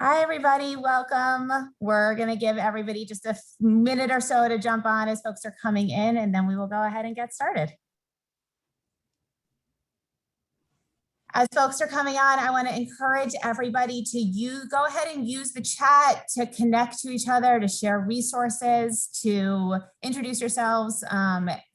Hi, everybody. Welcome. We're going to give everybody just a minute or so to jump on as folks are coming in, and then we will go ahead and get started. As folks are coming on, I want to encourage everybody to go ahead and use the chat to connect to each other, to share resources, to introduce yourselves.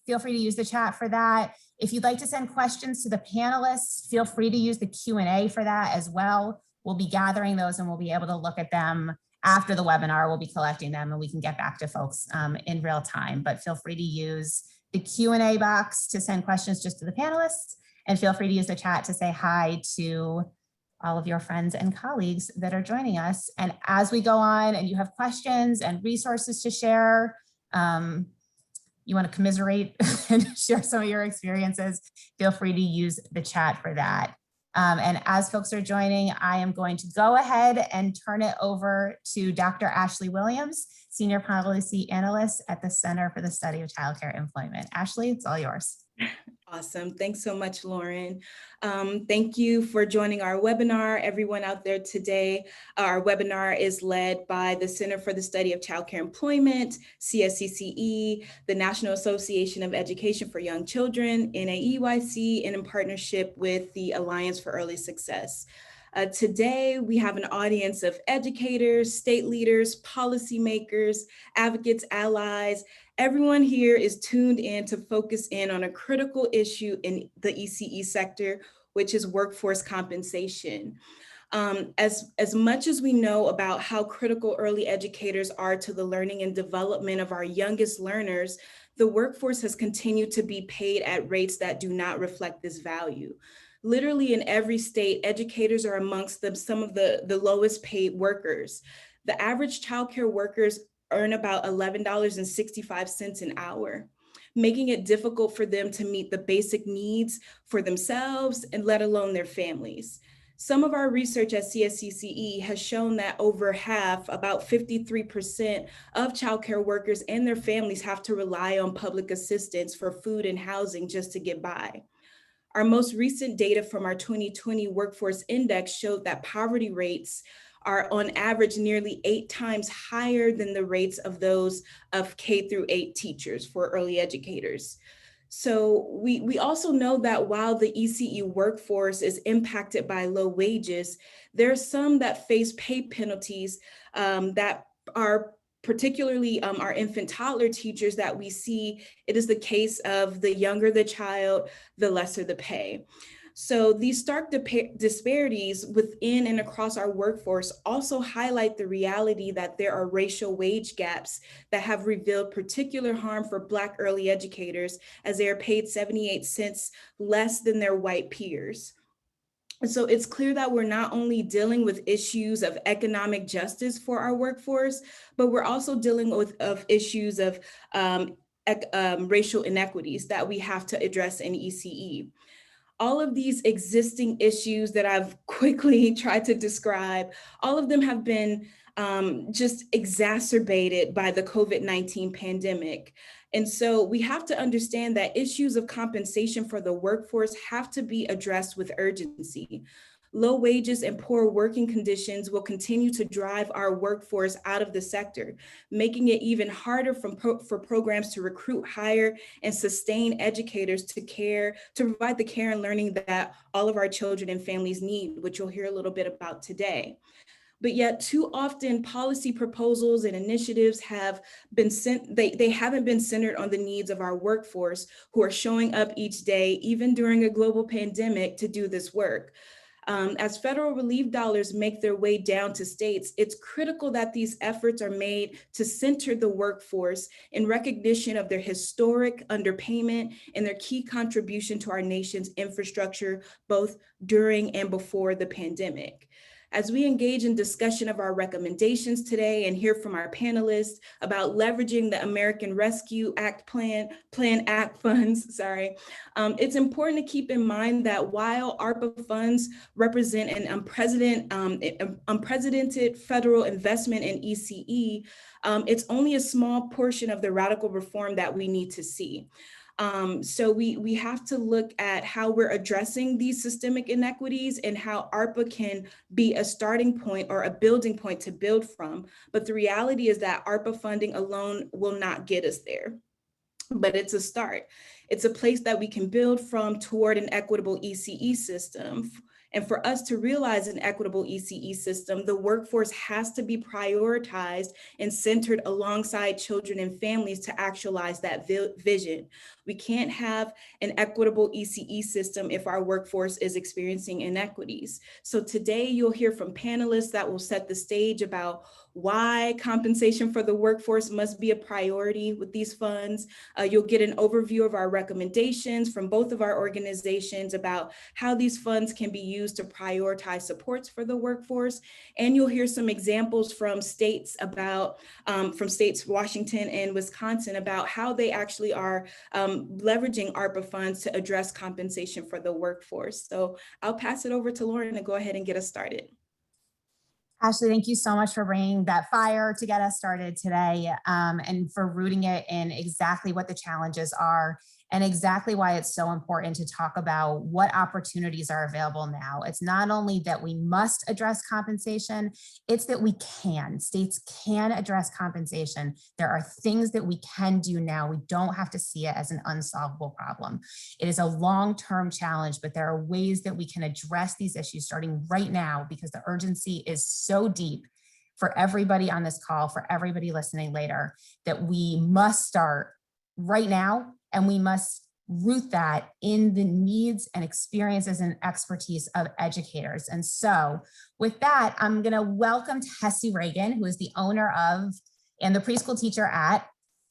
Feel free to use the chat for that. If you'd like to send questions to the panelists, feel free to use the Q&A for that as well. We'll be gathering those and we'll be able to look at them after the webinar. We'll be collecting them and we can get back to folks in real time, but feel free to use the Q&A box to send questions just to the panelists, and feel free to use the chat to say hi to all of your friends and colleagues that are joining us. And as we go on and you have questions and resources to share, you want to commiserate and share some of your experiences, feel free to use the chat for that. And as folks are joining, I am going to go ahead and turn it over to Dr. Ashley Williams, Senior Policy Analyst at the Center for the Study of Childcare Employment. Ashley, it's all yours. Awesome. Thanks so much, Lauren. Thank you for joining our webinar, everyone out there today. Our webinar is led by the Center for the Study of Childcare Employment, CSCCE, the National Association of Education for Young Children, NAEYC, and in partnership with the Alliance for Early Success. Today, we have an audience of educators, state leaders, policymakers, advocates, allies. Everyone here is tuned in to focus in on a critical issue in the ECE sector, which is workforce compensation. As much as we know about how critical early educators are to the learning and development of our youngest learners, the workforce has continued to be paid at rates that do not reflect this value. Literally in every state, educators are amongst some of the lowest paid workers. The average childcare workers earn about $11.65 an hour, making it difficult for them to meet the basic needs for themselves and let alone their families. Some of our research at CSCCE has shown that over half, about 53% of childcare workers and their families have to rely on public assistance for food and housing just to get by. Our most recent data from our 2020 Workforce Index showed that poverty rates are on average nearly 8 times higher than the rates of those of K through 8 teachers for early educators. So we also know that while the ECE workforce is impacted by low wages, there are some that face pay penalties that are particularly our infant toddler teachers that we see. It is the case of the younger the child, the lesser the pay. So these stark disparities within and across our workforce also highlight the reality that there are racial wage gaps that have revealed particular harm for Black early educators, as they are paid 78 cents less than their white peers. And so it's clear that we're not only dealing with issues of economic justice for our workforce, but we're also dealing with issues of racial inequities that we have to address in ECE. All of these existing issues that I've quickly tried to describe, all of them have been just exacerbated by the COVID-19 pandemic. And so we have to understand that issues of compensation for the workforce have to be addressed with urgency. Low wages and poor working conditions will continue to drive our workforce out of the sector, making it even harder for programs to recruit, hire, and sustain educators to provide the care and learning that all of our children and families need, which you'll hear a little bit about today. But yet too often policy proposals and initiatives have been they haven't been centered on the needs of our workforce, who are showing up each day, even during a global pandemic, to do this work. As federal relief dollars make their way down to states, it's critical that these efforts are made to center the workforce in recognition of their historic underpayment and their key contribution to our nation's infrastructure, both during and before the pandemic. As we engage in discussion of our recommendations today and hear from our panelists about leveraging the American Rescue Act Plan Act funds, it's important to keep in mind that while ARPA funds represent an unprecedented federal investment in ECE, it's only a small portion of the radical reform that we need to see. So we have to look at how we're addressing these systemic inequities and how ARPA can be a starting point or a building point to build from. But the reality is that ARPA funding alone will not get us there. But it's a start. It's a place that we can build from toward an equitable ECE system. And for us to realize an equitable ECE system, the workforce has to be prioritized and centered alongside children and families to actualize that vision. We can't have an equitable ECE system if our workforce is experiencing inequities. So today you'll hear from panelists that will set the stage about why compensation for the workforce must be a priority with these funds. You'll get an overview of our recommendations from both of our organizations about how these funds can be used to prioritize supports for the workforce. And you'll hear some examples from states about, Washington and Wisconsin, about how they actually are leveraging ARPA funds to address compensation for the workforce. So I'll pass it over to Lauren to go ahead and get us started. Ashley, thank you so much for bringing that fire to get us started today, and for rooting it in exactly what the challenges are and exactly why it's so important to talk about what opportunities are available now. It's not only that we must address compensation, it's that we can. States can address compensation. There are things that we can do now. We don't have to see it as an unsolvable problem. It is a long-term challenge, but there are ways that we can address these issues starting right now because the urgency is so deep for everybody on this call, for everybody listening later, that we must start right now, and we must root that in the needs and experiences and expertise of educators. And so with that, I'm gonna welcome Tessie Reagan, who is the owner of and the preschool teacher at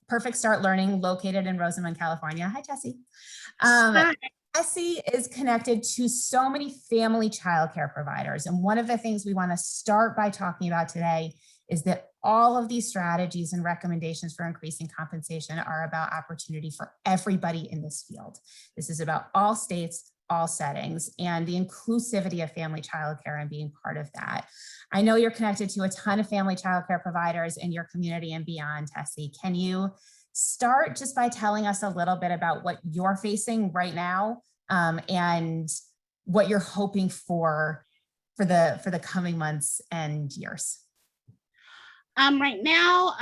Perfect Start Learning, located in Rosamond, California. Hi, Tessie. Hi. Tessie is connected to so many family childcare providers. And one of the things we want to start by talking about today is that all of these strategies and recommendations for increasing compensation are about opportunity for everybody in this field. This is about all states, all settings, and the inclusivity of family childcare and being part of that. I know you're connected to a ton of family childcare providers in your community and beyond, Tessie. Can you start just by telling us a little bit about what you're facing right now, and what you're hoping for the coming months and years? Right now,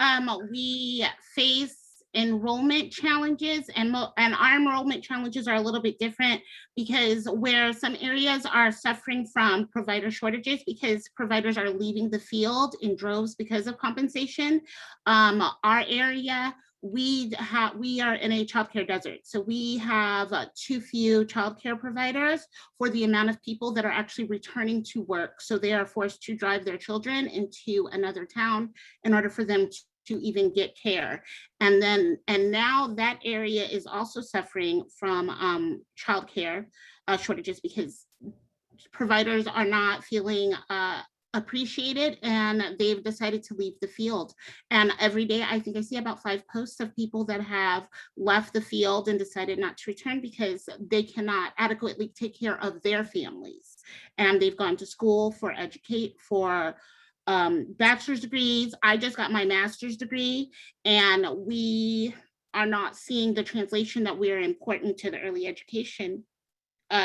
we face enrollment challenges, and our enrollment challenges are a little bit different because where some areas are suffering from provider shortages because providers are leaving the field in droves because of compensation, our area, we are in a childcare desert. So we have too few childcare providers for the amount of people that are actually returning to work. So they are forced to drive their children into another town in order for them to even get care. And now that area is also suffering from childcare shortages because providers are not feeling appreciated and they've decided to leave the field. And every day I think I see about 5 posts of people that have left the field and decided not to return because they cannot adequately take care of their families. And they've gone to school for bachelor's degrees. I just got my master's degree, and we are not seeing the translation that we are important to the early education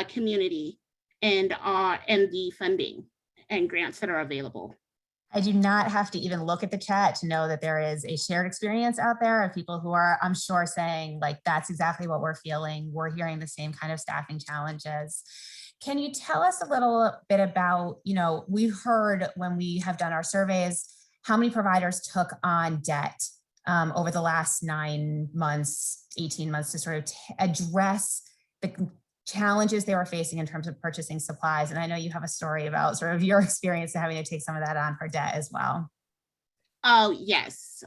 community and the funding and grants that are available. I do not have to even look at the chat to know that there is a shared experience out there of people who are, I'm sure, saying like, that's exactly what we're feeling. We're hearing the same kind of staffing challenges. Can you tell us a little bit about, we've heard when we have done our surveys, how many providers took on debt over the last 9 months, 18 months to sort of address the challenges they were facing in terms of purchasing supplies. And I know you have a story about sort of your experience of having to take some of that on for debt as well. Oh, yes.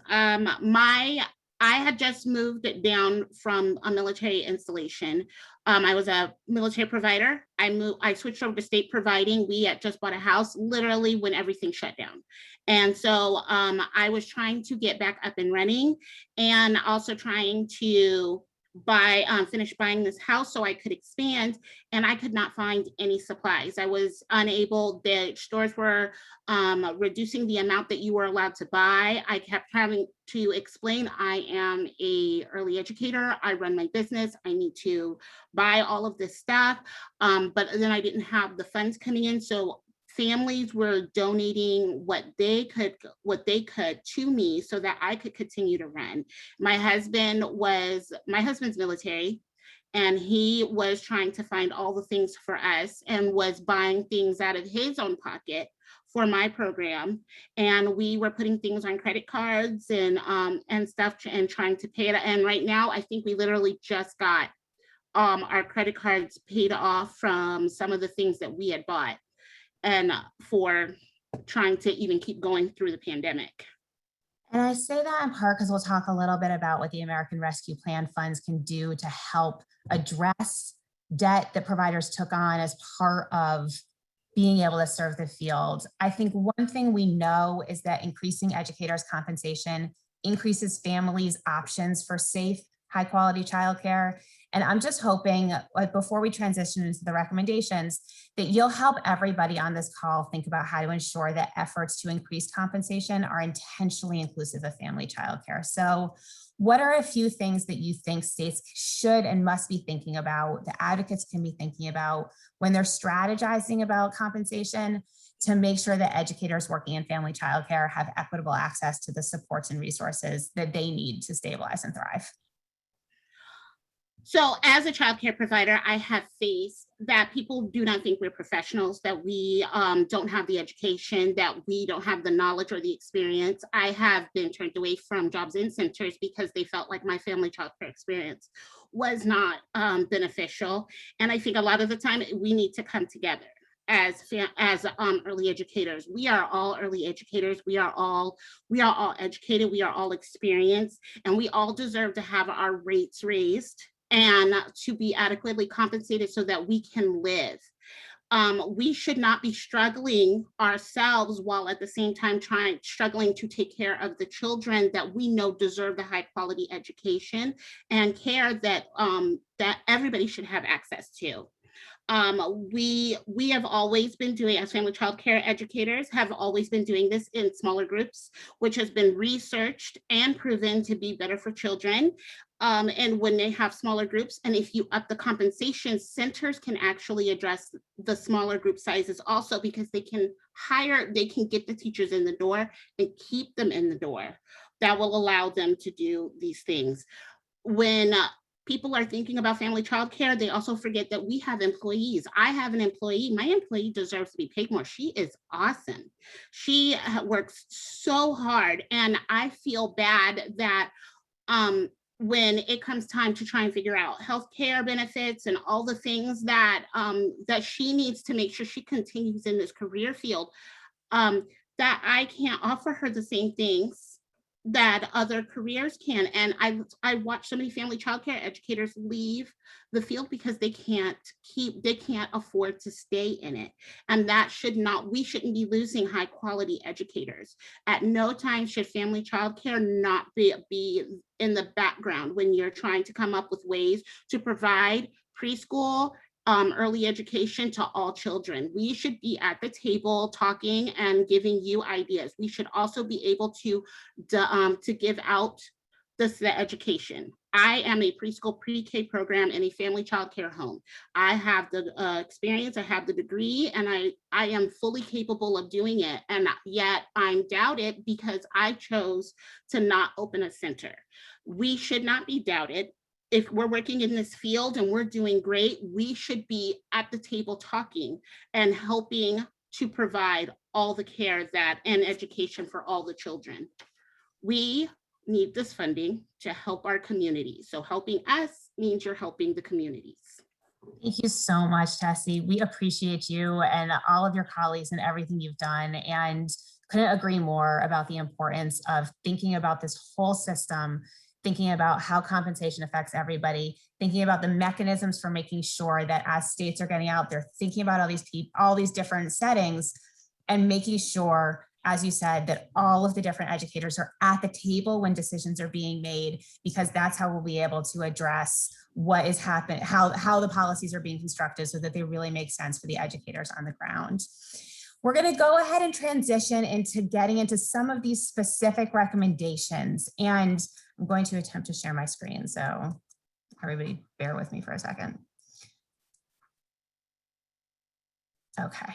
I had just moved down from a military installation. I was a military provider. I switched over to state providing. We had just bought a house literally when everything shut down. And so I was trying to get back up and running and also trying to finish buying this house so I could expand, and I could not find any supplies. I was unable, the stores were reducing the amount that you were allowed to buy. I kept having to explain, I am a early educator, I run my business, I need to buy all of this stuff, but then I didn't have the funds coming in, so families were donating what they could to me so that I could continue to run. My husband's military, and he was trying to find all the things for us and was buying things out of his own pocket for my program. And we were putting things on credit cards and stuff and trying to pay it. And right now, I think we literally just got our credit cards paid off from some of the things that we had bought, and for trying to even keep going through the pandemic. And I say that in part because we'll talk a little bit about what the American Rescue Plan funds can do to help address debt that providers took on as part of being able to serve the field. I think one thing we know is that increasing educators' compensation increases families' options for safe, high quality childcare. And I'm just hoping, before we transition into the recommendations, that you'll help everybody on this call think about how to ensure that efforts to increase compensation are intentionally inclusive of family childcare. So what are a few things that you think states should and must be thinking about, the advocates can be thinking about when they're strategizing about compensation, to make sure that educators working in family childcare have equitable access to the supports and resources that they need to stabilize and thrive? So as a childcare provider, I have faced that people do not think we're professionals, that we don't have the education, that we don't have the knowledge or the experience. I have been turned away from jobs in centers because they felt like my family childcare experience was not beneficial. And I think a lot of the time we need to come together as early educators. We are all early educators. We are all educated. We are all experienced, and we all deserve to have our rates raised and to be adequately compensated so that we can live. We should not be struggling ourselves while at the same time struggling to take care of the children that we know deserve the high quality education and care that that everybody should have access to. We have always been doing, as family child care educators, have always been doing this in smaller groups, which has been researched and proven to be better for children. And when they have smaller groups, and if you up the compensation, centers can actually address the smaller group sizes also, because they can get the teachers in the door and keep them in the door. That will allow them to do these things. When people are thinking about family childcare, they also forget that we have employees. I have an employee. My employee deserves to be paid more. She is awesome. She works so hard, and I feel bad that when it comes time to try and figure out healthcare benefits and all the things that that she needs to make sure she continues in this career field, that I can't offer her the same things that other careers can. And I watch so many family childcare educators leave the field because they can't afford to stay in it. And we shouldn't be losing high quality educators. At no time should family childcare not be in the background when you're trying to come up with ways to provide preschool, early education to all children. We should be at the table talking and giving you ideas. We should also be able to give out the education. I am a preschool pre-K program in a family child care home. I have the experience, I have the degree, and I am fully capable of doing it. And yet I'm doubted because I chose to not open a center. We should not be doubted. If we're working in this field and we're doing great, we should be at the table talking and helping to provide all the care and education for all the children. We need this funding to help our community. So helping us means you're helping the communities. Thank you so much, Tessie. We appreciate you and all of your colleagues and everything you've done, and couldn't agree more about the importance of thinking about this whole system, thinking about how compensation affects everybody, thinking about the mechanisms for making sure that as states are getting out there, thinking about all these different settings and making sure as you said, that all of the different educators are at the table when decisions are being made, because that's how we'll be able to address what is happening, how the policies are being constructed so that they really make sense for the educators on the ground. We're going to go ahead and transition into getting into some of these specific recommendations. And I'm going to attempt to share my screen. So everybody bear with me for a second. Okay.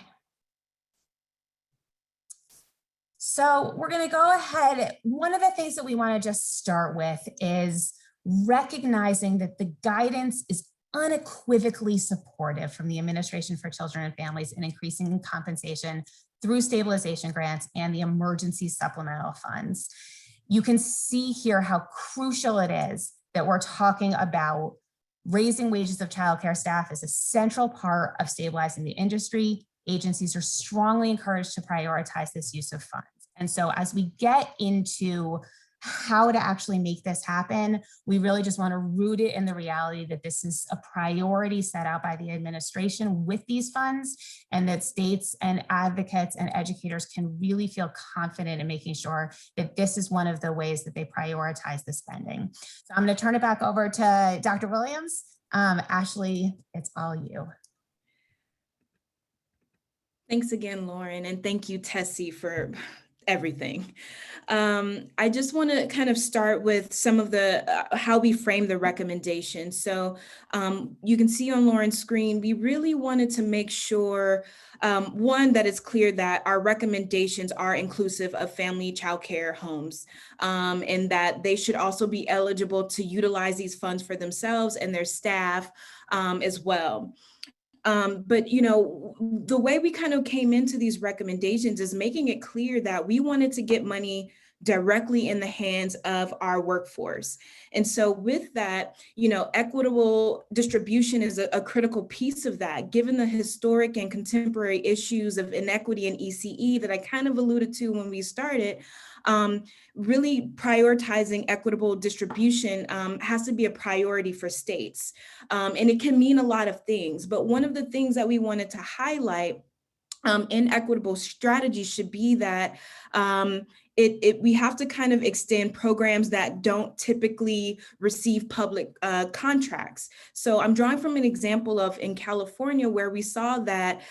So we're going to go ahead. One of the things that we want to just start with is recognizing that the guidance is unequivocally supportive from the Administration for Children and Families in increasing compensation through stabilization grants and the emergency supplemental funds. You can see here how crucial it is that we're talking about raising wages of childcare staff as a central part of stabilizing the industry. Agencies are strongly encouraged to prioritize this use of funds. And so as we get into how to actually make this happen, we really just want to root it in the reality that this is a priority set out by the administration with these funds, and that states and advocates and educators can really feel confident in making sure that this is one of the ways that they prioritize the spending. So I'm going to turn it back over to Dr. Williams. Ashley, it's all you. Thanks again, Lauren, and thank you, Tessie, for everything. I just want to kind of start with some of the how we frame the recommendation. So you can see on Lauren's screen, we really wanted to make sure, one, that it's clear that our recommendations are inclusive of family childcare homes, and that they should also be eligible to utilize these funds for themselves and their staff as well. But, you know, the way we kind of came into these recommendations is making it clear that we wanted to get money directly in the hands of our workforce. And so with that, you know, equitable distribution is a critical piece of that, given the historic and contemporary issues of inequity in ECE that I kind of alluded to when we started. Really prioritizing equitable distribution has to be a priority for states. And it can mean a lot of things, but one of the things that we wanted to highlight in equitable strategies should be that we have to kind of extend programs that don't typically receive public contracts. So I'm drawing from an example of in California, where we saw that,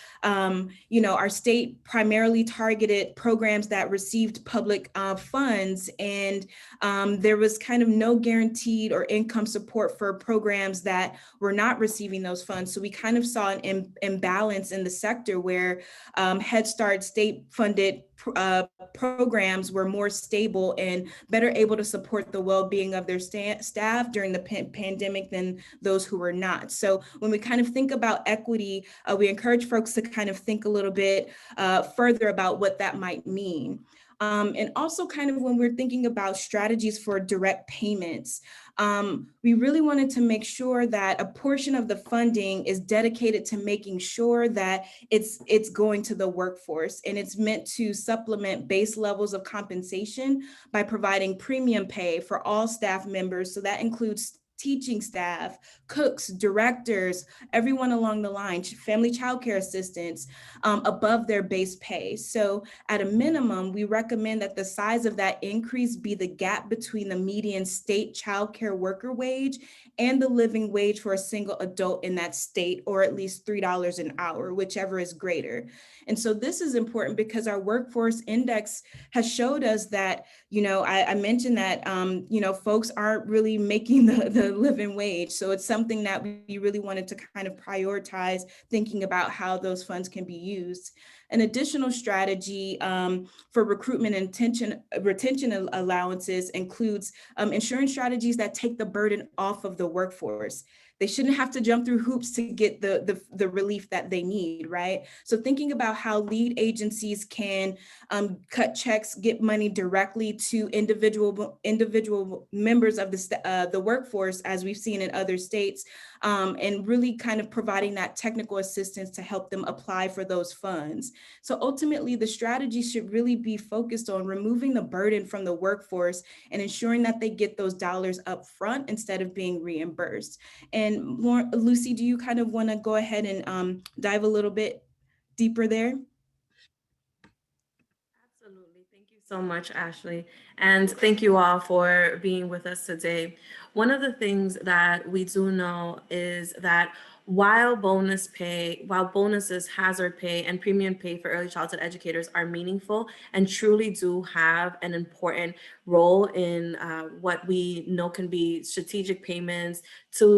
you know, our state primarily targeted programs that received public funds, and there was kind of no guaranteed or income support for programs that were not receiving those funds. So we kind of saw an imbalance in the sector where Head Start state-funded programs were more stable and better able to support the well-being of their staff during the pandemic than those who were not. So when we kind of think about equity, we encourage folks to kind of think a little bit further about what that might mean. And also kind of when we're thinking about strategies for direct payments, we really wanted to make sure that a portion of the funding is dedicated to making sure that it's going to the workforce, and it's meant to supplement base levels of compensation by providing premium pay for all staff members. So that includes teaching staff, cooks, directors, everyone along the line, family childcare assistants, above their base pay. So at a minimum, we recommend that the size of that increase be the gap between the median state childcare worker wage and the living wage for a single adult in that state, or at least $3 an hour, whichever is greater. And so this is important because our workforce index has showed us that, you know, I mentioned that, you know, folks aren't really making the living wage. So it's something that we really wanted to kind of prioritize, thinking about how those funds can be used. An additional strategy for recruitment and retention allowances includes ensuring strategies that take the burden off of the workforce. They shouldn't have to jump through hoops to get the relief that they need, right? So thinking about how lead agencies can cut checks, get money directly to individual members of the workforce, as we've seen in other states, and really kind of providing that technical assistance to help them apply for those funds. So ultimately, the strategy should really be focused on removing the burden from the workforce and ensuring that they get those dollars up front instead of being reimbursed. And Lucy, do you kind of want to go ahead and dive a little bit deeper there? Absolutely. So much, Ashley. And thank you all for being with us today. One of the things that we do know is that while bonuses, hazard pay, and premium pay for early childhood educators are meaningful and truly do have an important role in what we know can be strategic payments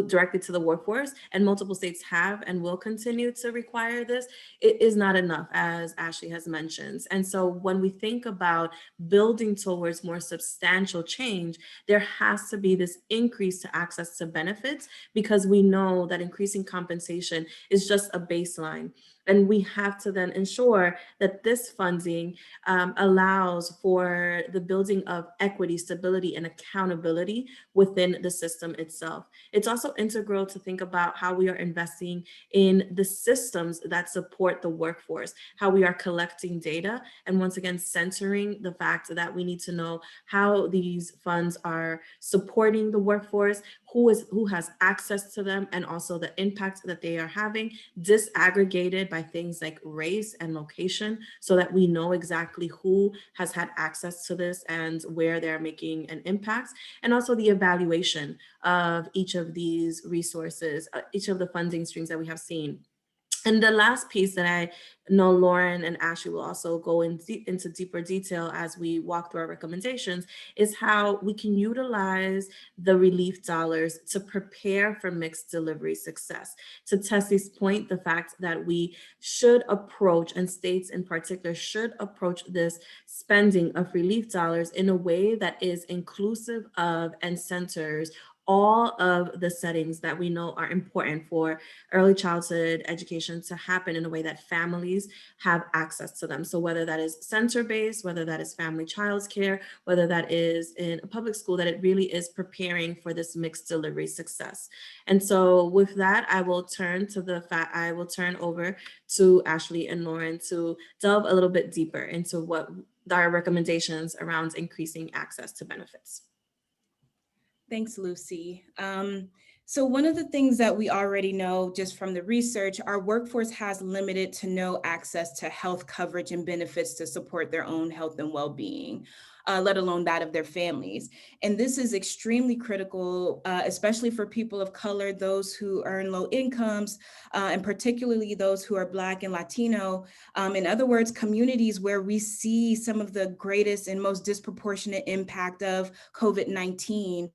directly to the workforce, and multiple states have and will continue to require this, it is not enough, as Ashley has mentioned. And so when we think about building towards more substantial change, there has to be this increase to access to benefits, because we know that increasing compensation is just a baseline. And we have to then ensure that this funding allows for the building of equity, stability, and accountability within the system itself. It's also integral to think about how we are investing in the systems that support the workforce, how we are collecting data, and once again, centering the fact that we need to know how these funds are supporting the workforce, who has access to them, and also the impact that they are having, disaggregated by things like race and location, so that we know exactly who has had access to this and where they're making an impact, and also the evaluation of each of these resources, each of the funding streams that we have seen. And the last piece that I know Lauren and Ashley will also go into deeper detail as we walk through our recommendations is how we can utilize the relief dollars to prepare for mixed delivery success. To Tessie's point, the fact that we should approach, and states in particular should approach this spending of relief dollars in a way that is inclusive of and centers all of the settings that we know are important for early childhood education to happen in a way that families have access to them. So whether that is center-based, whether that is family child care, whether that is in a public school, that it really is preparing for this mixed delivery success. And so with that, I will turn over to Ashley and Lauren to delve a little bit deeper into what our recommendations around increasing access to benefits. Thanks, Lucy. So one of the things that we already know just from the research, our workforce has limited to no access to health coverage and benefits to support their own health and well-being, let alone that of their families. And this is extremely critical, especially for people of color, those who earn low incomes, and particularly those who are Black and Latino. In other words, communities where we see some of the greatest and most disproportionate impact of COVID-19.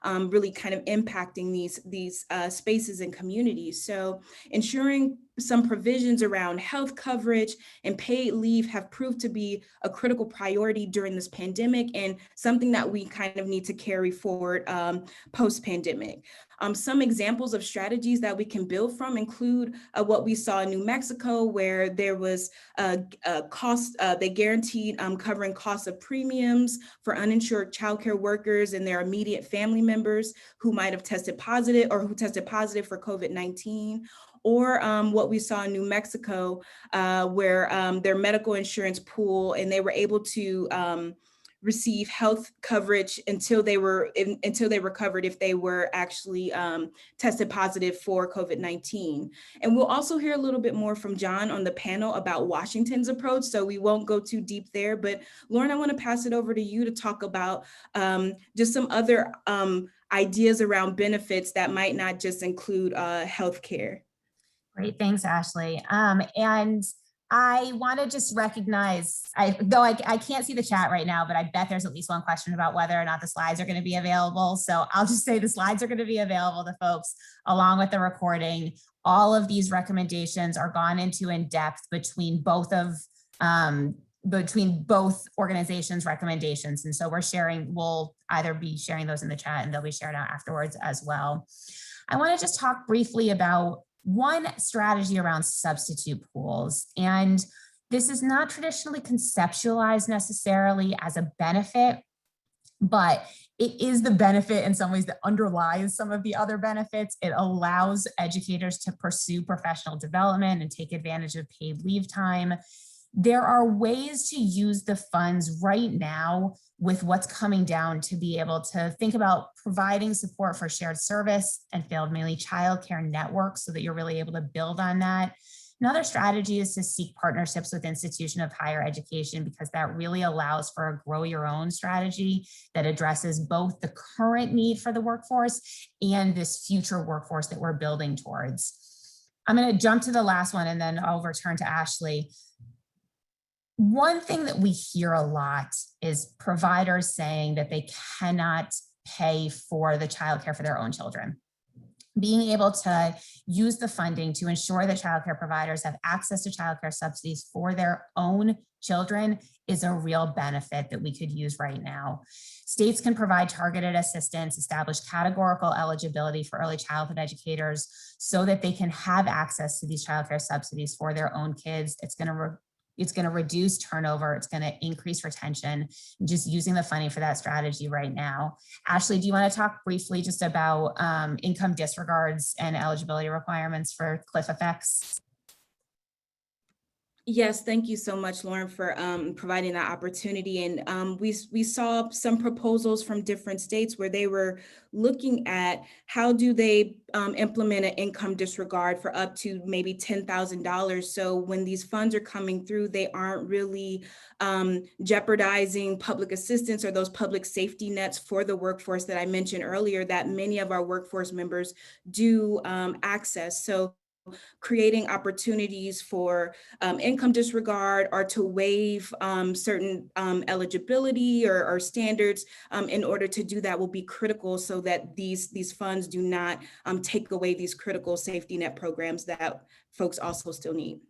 Really kind of impacting these spaces and communities. So ensuring some provisions around health coverage and paid leave have proved to be a critical priority during this pandemic, and something that we kind of need to carry forward post-pandemic. Some examples of strategies that we can build from include what we saw in New Mexico, where there was a cost, they guaranteed covering costs of premiums for uninsured childcare workers and their immediate family members who might have tested positive or who tested positive for COVID-19. Or what we saw in New Mexico, where their medical insurance pool, and they were able to receive health coverage until they recovered if they were actually tested positive for COVID-19. And we'll also hear a little bit more from John on the panel about Washington's approach, so we won't go too deep there. But Lauren, I want to pass it over to you to talk about just some other ideas around benefits that might not just include healthcare. Great, thanks, Ashley. And I want to just recognize, though I can't see the chat right now, but I bet there's at least one question about whether or not the slides are going to be available. So I'll just say the slides are going to be available to folks along with the recording. All of these recommendations are gone into in depth between both organizations' recommendations. And so we'll either be sharing those in the chat and they'll be shared out afterwards as well. I want to just talk briefly about one strategy around substitute pools. And this is not traditionally conceptualized necessarily as a benefit, but it is the benefit in some ways that underlies some of the other benefits. It allows educators to pursue professional development and take advantage of paid leave time. There are ways to use the funds right now with what's coming down to be able to think about providing support for shared service and failed mainly childcare networks so that you're really able to build on that. Another strategy is to seek partnerships with institutions of higher education, because that really allows for a grow your own strategy that addresses both the current need for the workforce and this future workforce that we're building towards. I'm going to jump to the last one and then I'll return to Ashley. One thing that we hear a lot is providers saying that they cannot pay for the childcare for their own children. Being able to use the funding to ensure that childcare providers have access to childcare subsidies for their own children is a real benefit that we could use right now. States can provide targeted assistance, establish categorical eligibility for early childhood educators so that they can have access to these childcare subsidies for their own kids. It's going to reduce turnover. It's going to increase retention. Just using the funding for that strategy right now. Ashley, do you want to talk briefly just about income disregards and eligibility requirements for cliff effects? Yes, thank you so much, Lauren, for providing that opportunity. And we saw some proposals from different states where they were looking at how do they implement an income disregard for up to maybe $10,000. So when these funds are coming through, they aren't really jeopardizing public assistance or those public safety nets for the workforce that I mentioned earlier that many of our workforce members do access. So creating opportunities for income disregard or to waive certain eligibility or standards in order to do that will be critical so that these funds do not take away these critical safety net programs that folks also still need.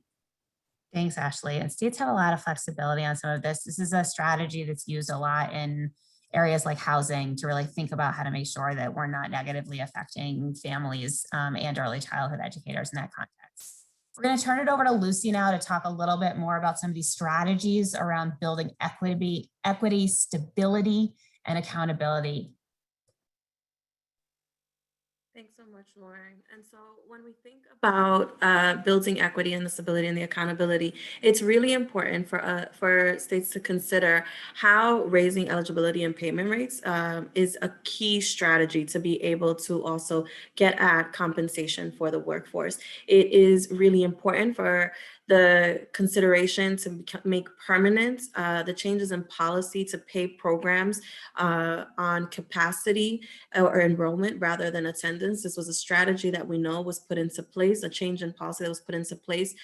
Thanks, Ashley. And states have a lot of flexibility on some of this. This is a strategy that's used a lot in areas like housing to really think about how to make sure that we're not negatively affecting families and early childhood educators in that context. We're going to turn it over to Lucy now to talk a little bit more about some of these strategies around building equity, stability, and accountability. Thanks so much, Lauren. And so when we think about building equity and the stability and the accountability, it's really important for states to consider how raising eligibility and payment rates is a key strategy to be able to also get at compensation for the workforce. It is really important for the consideration to make permanent the changes in policy to pay programs on capacity or enrollment rather than attendance. This was a strategy that we know was put into place, a change in policy that was put into place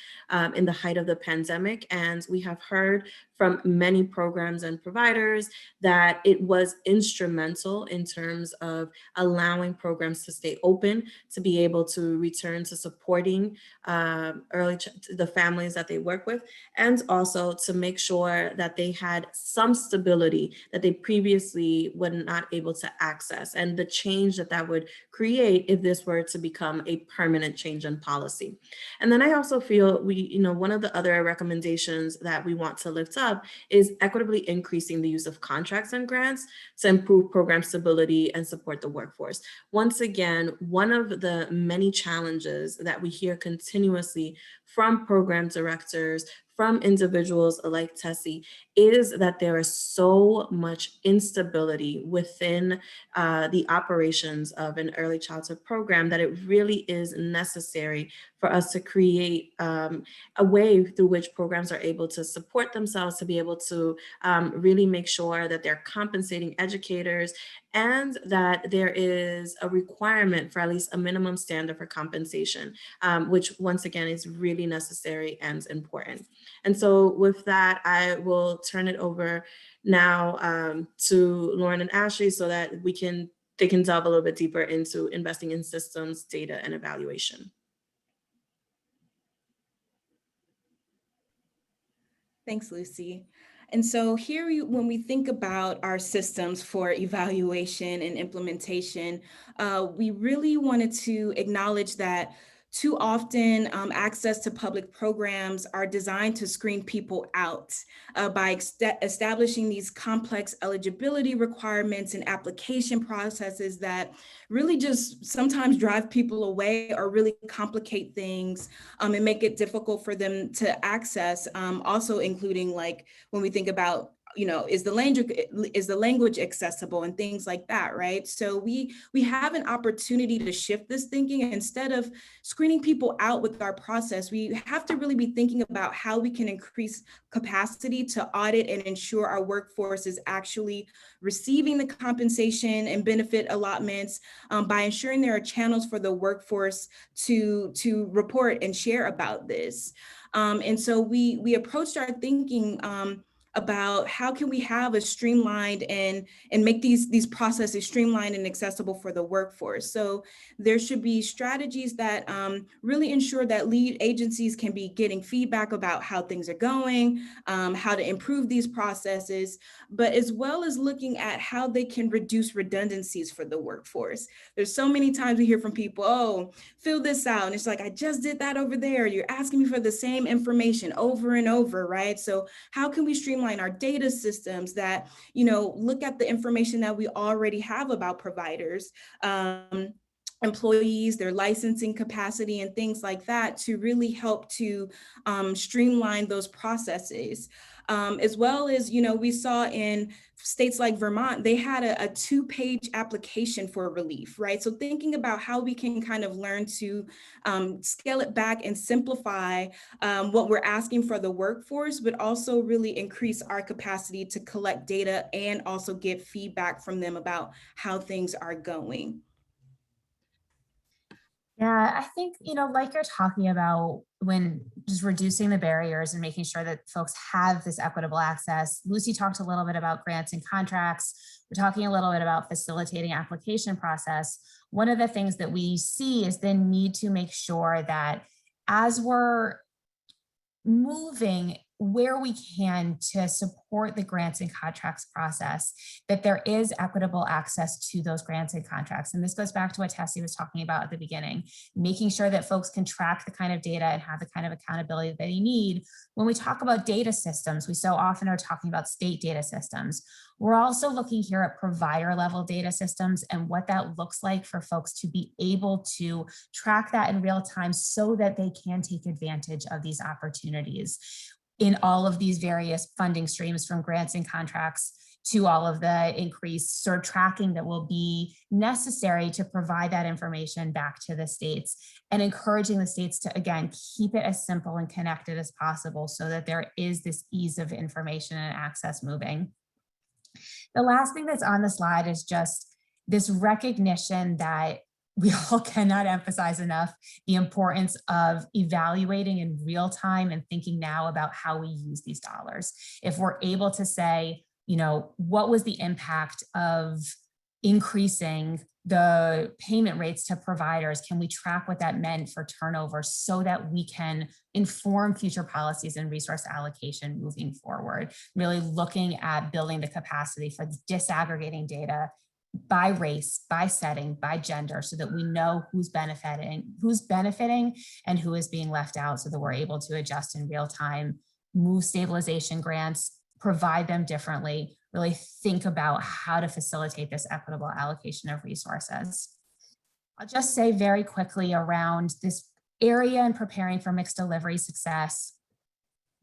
in the height of the pandemic. And we have heard from many programs and providers that it was instrumental in terms of allowing programs to stay open, to be able to return to supporting the families that they work with, and also to make sure that they had some stability that they previously were not able to access, and the change that that would create if this were to become a permanent change in policy. And then I also feel one of the other recommendations that we want to lift up is equitably increasing the use of contracts and grants to improve program stability and support the workforce. Once again, one of the many challenges that we hear continuously from program directors, from individuals like Tessie, is that there is so much instability within the operations of an early childhood program that it really is necessary for us to create a way through which programs are able to support themselves, to be able to really make sure that they're compensating educators, and that there is a requirement for at least a minimum standard for compensation, which once again is really necessary and important. And so with that, I will turn it over now to Lauren and Ashley so that they can delve a little bit deeper into investing in systems, data, and evaluation. Thanks, Lucy. And so here, when we think about our systems for evaluation and implementation, we really wanted to acknowledge that too often access to public programs are designed to screen people out by establishing these complex eligibility requirements and application processes that really just sometimes drive people away or really complicate things and make it difficult for them to access, also including like when we think about is the language accessible and things like that, right? So we have an opportunity to shift this thinking. Instead of screening people out with our process, we have to really be thinking about how we can increase capacity to audit and ensure our workforce is actually receiving the compensation and benefit allotments, by ensuring there are channels for the workforce to report and share about this. And so we approached our thinking about how can we have a streamlined and make these processes streamlined and accessible for the workforce. So there should be strategies that really ensure that lead agencies can be getting feedback about how things are going, how to improve these processes, but as well as looking at how they can reduce redundancies for the workforce. There's so many times we hear from people, oh, fill this out. And it's like, I just did that over there. You're asking me for the same information over and over, right? So how can we streamline our data systems that, look at the information that we already have about providers, employees, their licensing capacity and things like that, to really help to streamline those processes. As well as, we saw in states like Vermont, they had a 2-page application for relief, right? So thinking about how we can kind of learn to scale it back and simplify what we're asking for the workforce, but also really increase our capacity to collect data and also get feedback from them about how things are going. Yeah, I think, like you're talking about, when just reducing the barriers and making sure that folks have this equitable access. Lucy talked a little bit about grants and contracts. We're talking a little bit about facilitating application process. One of the things that we see is the need to make sure that as we're moving where we can to support the grants and contracts process, that there is equitable access to those grants and contracts. And this goes back to what Tessie was talking about at the beginning, making sure that folks can track the kind of data and have the kind of accountability that they need. When we talk about data systems, we so often are talking about state data systems. We're also looking here at provider level data systems and what that looks like for folks to be able to track that in real time so that they can take advantage of these opportunities in all of these various funding streams, from grants and contracts to all of the increased sort of tracking that will be necessary to provide that information back to the states, and encouraging the states to, again, keep it as simple and connected as possible so that there is this ease of information and access moving. The last thing that's on the slide is just this recognition that we all cannot emphasize enough the importance of evaluating in real time and thinking now about how we use these dollars. If we're able to say, what was the impact of increasing the payment rates to providers? Can we track what that meant for turnover so that we can inform future policies and resource allocation moving forward? Really looking at building the capacity for disaggregating data by race, by setting, by gender, so that we know who's benefiting and who is being left out, so that we're able to adjust in real time, move stabilization grants, provide them differently, really think about how to facilitate this equitable allocation of resources. I'll just say very quickly around this area and preparing for mixed delivery success.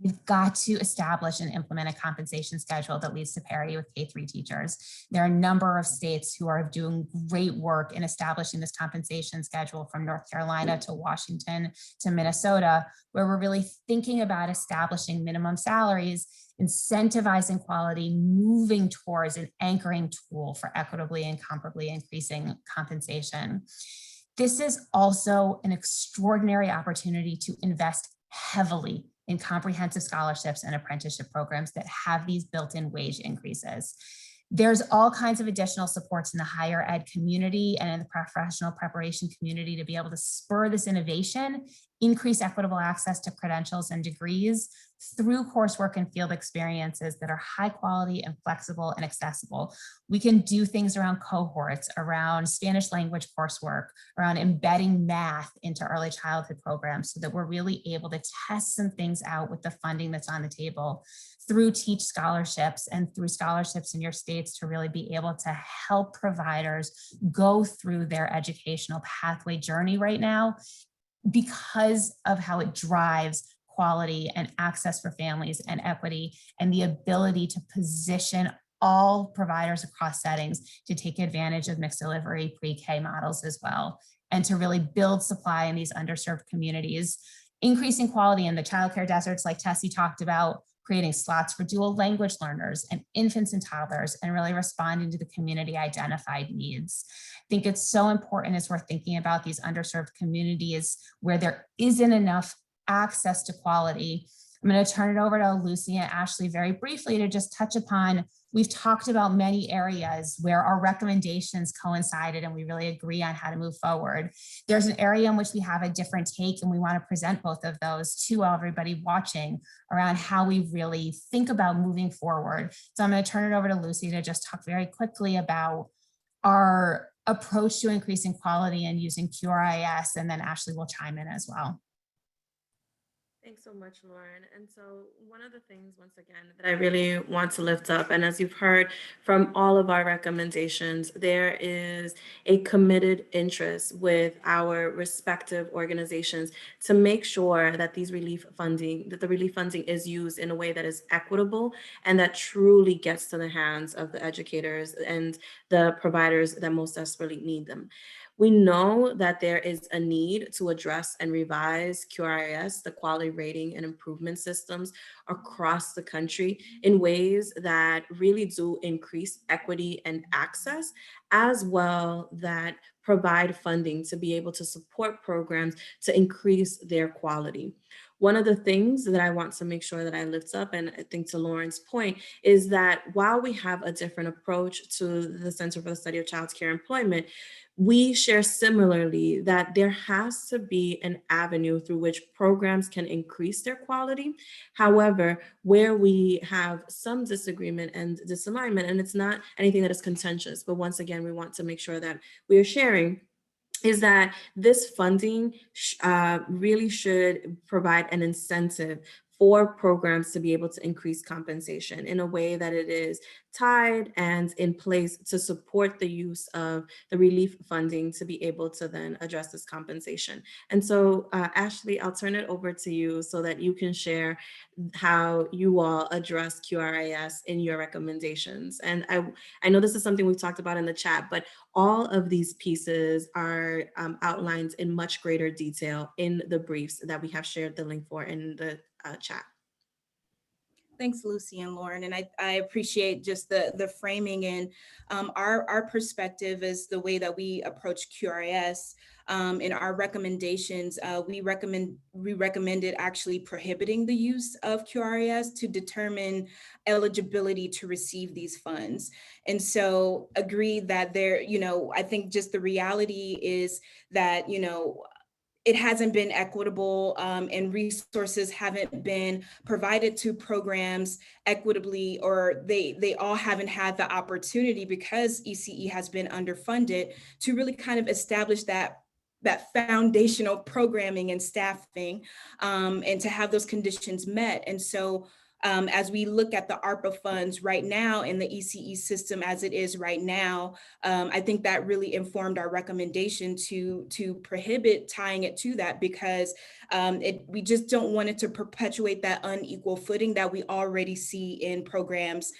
We've got to establish and implement a compensation schedule that leads to parity with K-3 teachers. There are a number of states who are doing great work in establishing this compensation schedule, from North Carolina to Washington to Minnesota, where we're really thinking about establishing minimum salaries, incentivizing quality, moving towards an anchoring tool for equitably and comparably increasing compensation. This is also an extraordinary opportunity to invest heavily in comprehensive scholarships and apprenticeship programs that have these built-in wage increases. There's all kinds of additional supports in the higher ed community and in the professional preparation community to be able to spur this innovation, increase equitable access to credentials and degrees through coursework and field experiences that are high quality and flexible and accessible. We can do things around cohorts, around Spanish language coursework, around embedding math into early childhood programs, so that we're really able to test some things out with the funding that's on the table through Teach scholarships and through scholarships in your states, to really be able to help providers go through their educational pathway journey right now, because of how it drives quality and access for families and equity, and the ability to position all providers across settings to take advantage of mixed delivery pre-K models as well, and to really build supply in these underserved communities, increasing quality in the childcare deserts like Tessie talked about, creating slots for dual language learners and infants and toddlers, and really responding to the community identified needs. I think it's so important as we're thinking about these underserved communities where there isn't enough access to quality. I'm going to turn it over to Lucy and Ashley very briefly to just touch upon, we've talked about many areas where our recommendations coincided and we really agree on how to move forward. There's an area in which we have a different take, and we want to present both of those to everybody watching around how we really think about moving forward. So I'm going to turn it over to Lucy to just talk very quickly about our approach to increasing quality and using QRIS, and then Ashley will chime in as well. Thanks so much, Lauren. And so one of the things, once again, that I really want to lift up, and as you've heard from all of our recommendations, there is a committed interest with our respective organizations to make sure that the relief funding is used in a way that is equitable and that truly gets to the hands of the educators and the providers that most desperately need them. We know that there is a need to address and revise QRIS, the quality rating and improvement systems across the country, in ways that really do increase equity and access, as well that provide funding to be able to support programs to increase their quality. One of the things that I want to make sure that I lift up, and I think to Lauren's point, is that while we have a different approach to the Center for the Study of Child Care Employment, we share similarly that there has to be an avenue through which programs can increase their quality. However, where we have some disagreement and disalignment, and it's not anything that is contentious, but once again, we want to make sure that we are sharing, is that this funding really should provide an incentive for programs to be able to increase compensation in a way that it is tied and in place to support the use of the relief funding to be able to then address this compensation. And so, Ashley, I'll turn it over to you so that you can share how you all address QRIS in your recommendations. And I know this is something we've talked about in the chat, but all of these pieces are outlined in much greater detail in the briefs that we have shared the link for in the chat. Thanks, Lucy and Lauren. And I appreciate just the framing, and our perspective is the way that we approach QRIS. In our recommendations, we recommended actually prohibiting the use of QRIS to determine eligibility to receive these funds. And so agree that there, I think just the reality is that, it hasn't been equitable, and resources haven't been provided to programs equitably, or they all haven't had the opportunity, because ECE has been underfunded, to really kind of establish that foundational programming and staffing, and to have those conditions met. And so as we look at the ARPA funds right now in the ECE system as it is right now, I think that really informed our recommendation to prohibit tying it to that, because we just don't want it to perpetuate that unequal footing that we already see in programs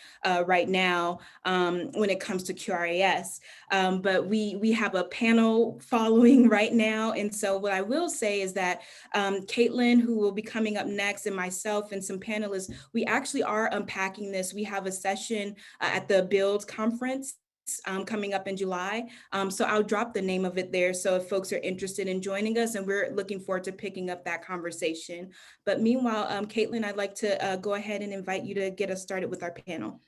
right now when it comes to QRIS. But we have a panel following right now. And so what I will say is that Caitlin, who will be coming up next, and myself and some panelists, we actually are unpacking this. We have a session at the Build conference coming up in July. So I'll drop the name of it there. So if folks are interested in joining us, and we're looking forward to picking up that conversation. But meanwhile, Caitlin, I'd like to go ahead and invite you to get us started with our panel.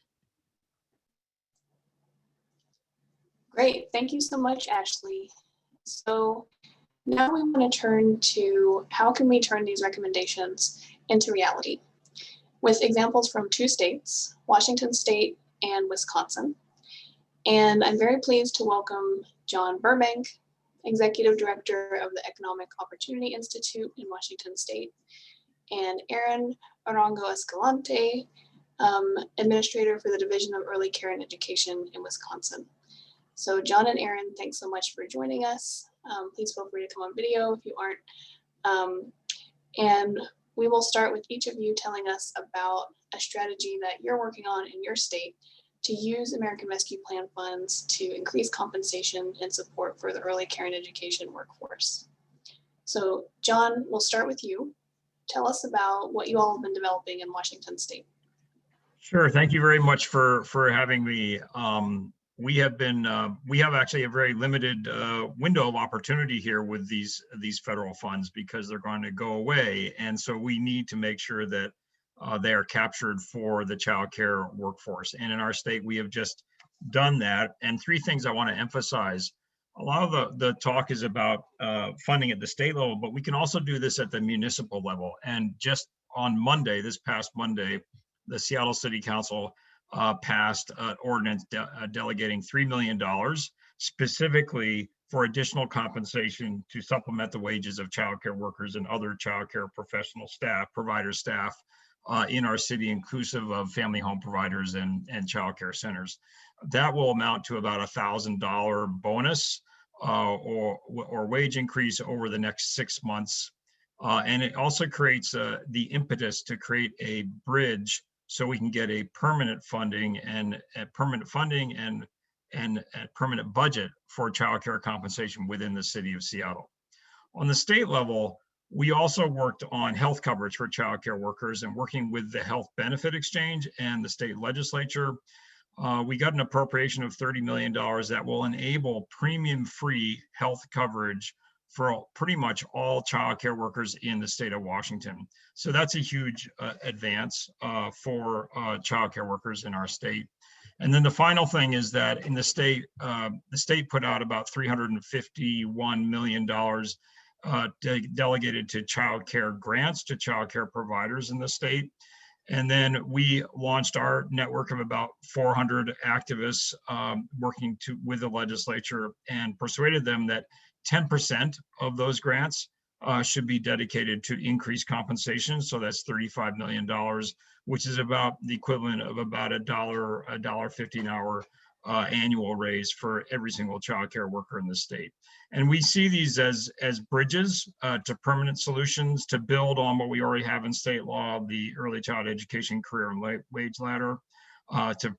Great, thank you so much, Ashley. So now we want to turn to how can we turn these recommendations into reality, with examples from 2 states, Washington State and Wisconsin. And I'm very pleased to welcome John Burbank, Executive Director of the Economic Opportunity Institute in Washington State, and Aaron Arango Escalante, Administrator for the Division of Early Care and Education in Wisconsin. So John and Aaron, thanks so much for joining us. Please feel free to come on video if you aren't. And We will start with each of you telling us about a strategy that you're working on in your state to use American Rescue Plan funds to increase compensation and support for the early care and education workforce. So John, we'll start with you. Tell us about what you all have been developing in Washington State. Sure. Thank you very much for having me. We have actually a very limited window of opportunity here with these federal funds because they're going to go away, and so we need to make sure that they are captured for the child care workforce. And in our state, we have just done that. And three things I want to emphasize. A lot of the talk is about funding at the state level, but we can also do this at the municipal level. And just on Monday, this past Monday, the Seattle City Council passed an ordinance delegating $3 million specifically for additional compensation to supplement the wages of childcare workers and other childcare professional staff, provider staff in our city, inclusive of family home providers and childcare centers. That will amount to about $1,000 bonus or wage increase over the next 6 months. And it also creates the impetus to create a bridge so we can get a permanent funding and a permanent budget for childcare compensation within the city of Seattle. On the state level, we also worked on health coverage for childcare workers and working with the Health Benefit Exchange and the state legislature. We got an appropriation of $30 million that will enable premium-free health coverage for pretty much all childcare workers in the state of Washington. So that's a huge advance for childcare workers in our state. And then the final thing is that in the state put out about $351 million delegated to childcare grants to childcare providers in the state. And then we launched our network of about 400 activists working with the legislature and persuaded them that 10% of those grants should be dedicated to increased compensation. So that's $35 million, which is about the equivalent of about $1.50 an hour annual raise for every single childcare worker in the state. And we see these as bridges to permanent solutions to build on what we already have in state law, the Early Child Education Career and Wage Ladder, to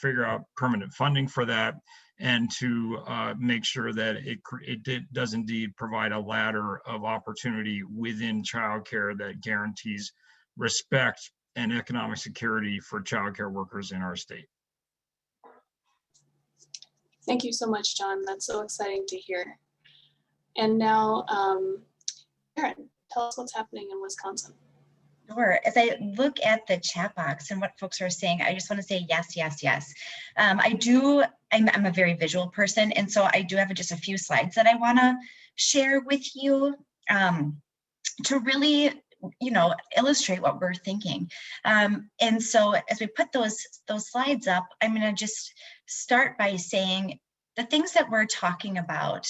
figure out permanent funding for that, and to make sure that it does indeed provide a ladder of opportunity within childcare that guarantees respect and economic security for childcare workers in our state. Thank you so much, John. That's so exciting to hear. And now, Erin, tell us what's happening in Wisconsin. Sure. As I look at the chat box and what folks are saying, I just want to say yes, yes, yes. I'm a very visual person, and so I do have just a few slides that I want to share with you to really, illustrate what we're thinking. And so as we put those slides up, I'm going to just start by saying the things that we're talking about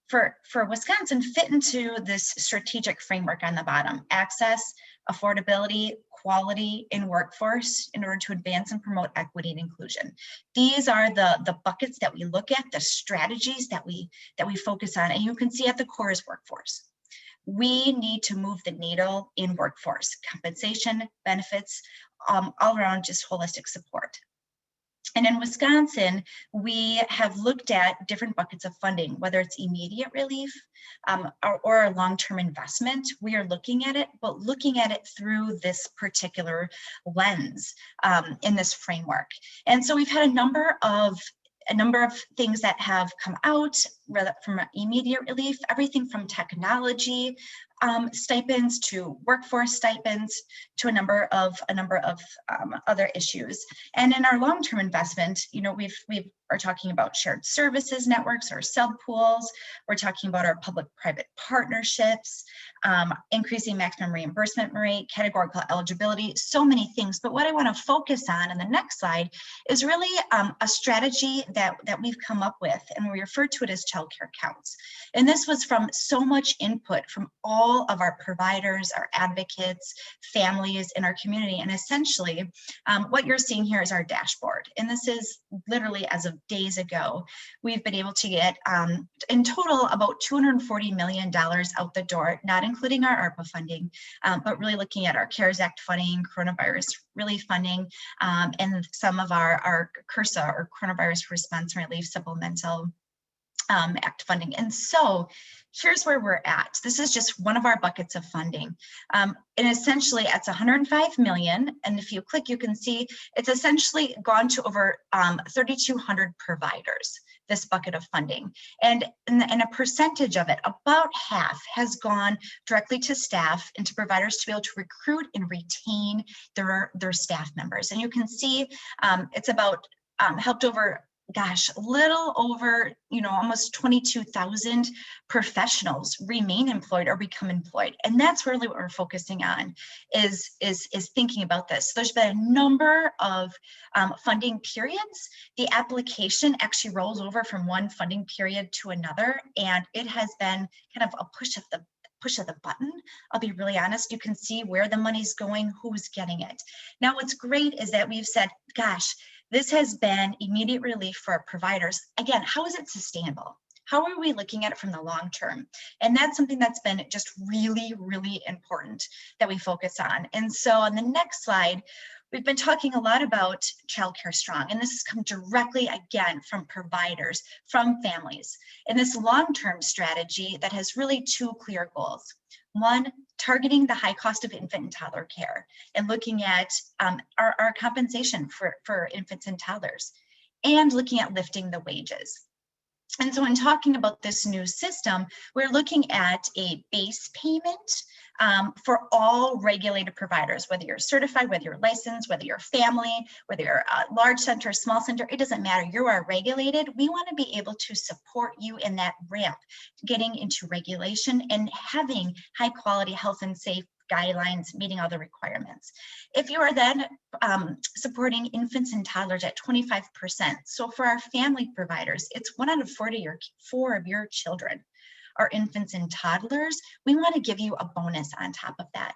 for Wisconsin fit into this strategic framework on the bottom: access, affordability, quality in workforce in order to advance and promote equity and inclusion. These are the buckets that we look at, the strategies that we focus on, and you can see at the core is workforce. We need to move the needle in workforce, compensation, benefits, all around just holistic support. And in Wisconsin, we have looked at different buckets of funding, whether it's immediate relief or a long-term investment. We are looking at it, but looking at it through this particular lens in this framework. And so we've had a number of things that have come out from immediate relief, everything from technology stipends to workforce stipends to a number of other issues. And in our long-term investment, we are talking about shared services networks or sub pools. We're talking about our public-private partnerships, increasing maximum reimbursement rate, categorical eligibility, so many things. But what I want to focus on in the next slide is really a strategy that we've come up with, and we refer to it as childcare counts. And this was from so much input from all all of our providers, our advocates, families in our community. And essentially, what you're seeing here is our dashboard. And this is literally as of days ago, we've been able to get in total about $240 million out the door, not including our ARPA funding, but really looking at our CARES Act funding, coronavirus relief funding, and some of our CRRSA, or Coronavirus Response and Relief Supplemental Act funding. And so here's where we're at. This is just one of our buckets of funding. And essentially it's 105 million. And if you click, you can see it's essentially gone to over 3,200 providers, this bucket of funding. And a percentage of it, about half, has gone directly to staff and to providers to be able to recruit and retain their staff members. And you can see it's about helped over, gosh, a little over, almost 22,000 professionals remain employed or become employed. And that's really what we're focusing on, is thinking about this. There's been a number of funding periods. The application actually rolls over from one funding period to another, and it has been kind of a push of the button. I'll be really honest. You can see where the money's going, who's getting it. Now, what's great is that we've said, gosh, this has been immediate relief for our providers. Again, how is it sustainable? How are we looking at it from the long term? And that's something that's been just really, really important that we focus on. And so on the next slide, we've been talking a lot about Childcare Strong, and this has come directly, again, from providers, from families, and this long-term strategy that has really two clear goals. One, targeting the high cost of infant and toddler care and looking at our compensation for infants and toddlers, and looking at lifting the wages. And so in talking about this new system, we're looking at a base payment for all regulated providers, whether you're certified, whether you're licensed, whether you're family, whether you're a large center, small center, it doesn't matter. You are regulated. We want to be able to support you in that ramp, getting into regulation and having high quality health and safe guidelines, meeting all the requirements. If you are then supporting infants and toddlers at 25%, so for our family providers, it's 1 out of 4 of your children are infants and toddlers, we want to give you a bonus on top of that.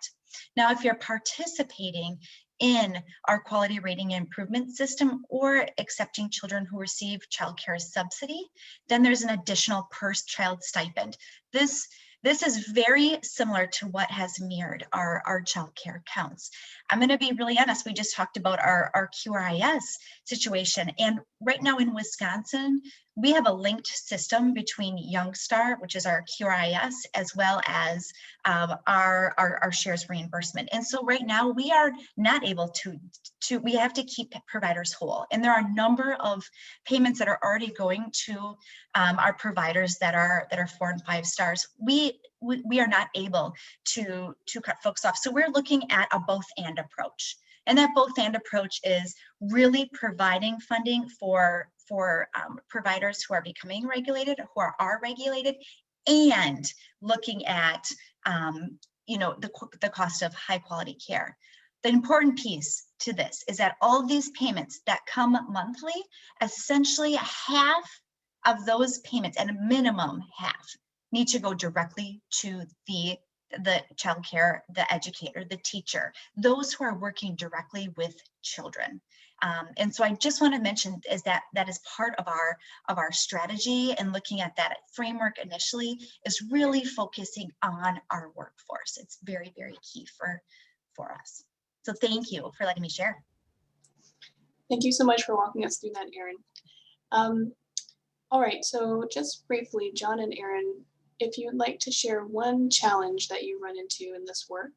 Now, if you're participating in our quality rating improvement system or accepting children who receive child care subsidy, then there's an additional per child stipend. This is very similar to what has mirrored our child care counts. I'm going to be really honest. We just talked about our QRIS situation. And right now in Wisconsin, we have a linked system between Youngstar, which is our QRIS, as well as our shares reimbursement. And so right now we are not able to we have to keep providers whole. And there are a number of payments that are already going to our providers that are 4 and 5 stars. We are not able to cut folks off. So we're looking at a both and approach. And that both and approach is really providing funding for providers who are becoming regulated, who are regulated, and looking at the cost of high quality care. The important piece to this is that all of these payments that come monthly, essentially half of those payments, at a minimum half, need to go directly to the child care, the educator, the teacher, those who are working directly with children. And so I just want to mention is that is part of our strategy, and looking at that framework initially is really focusing on our workforce. It's very, very key for us. So thank you for letting me share. Thank you so much for walking us through that, Erin. All right, so just briefly, John and Erin, if you'd like to share one challenge that you run into in this work,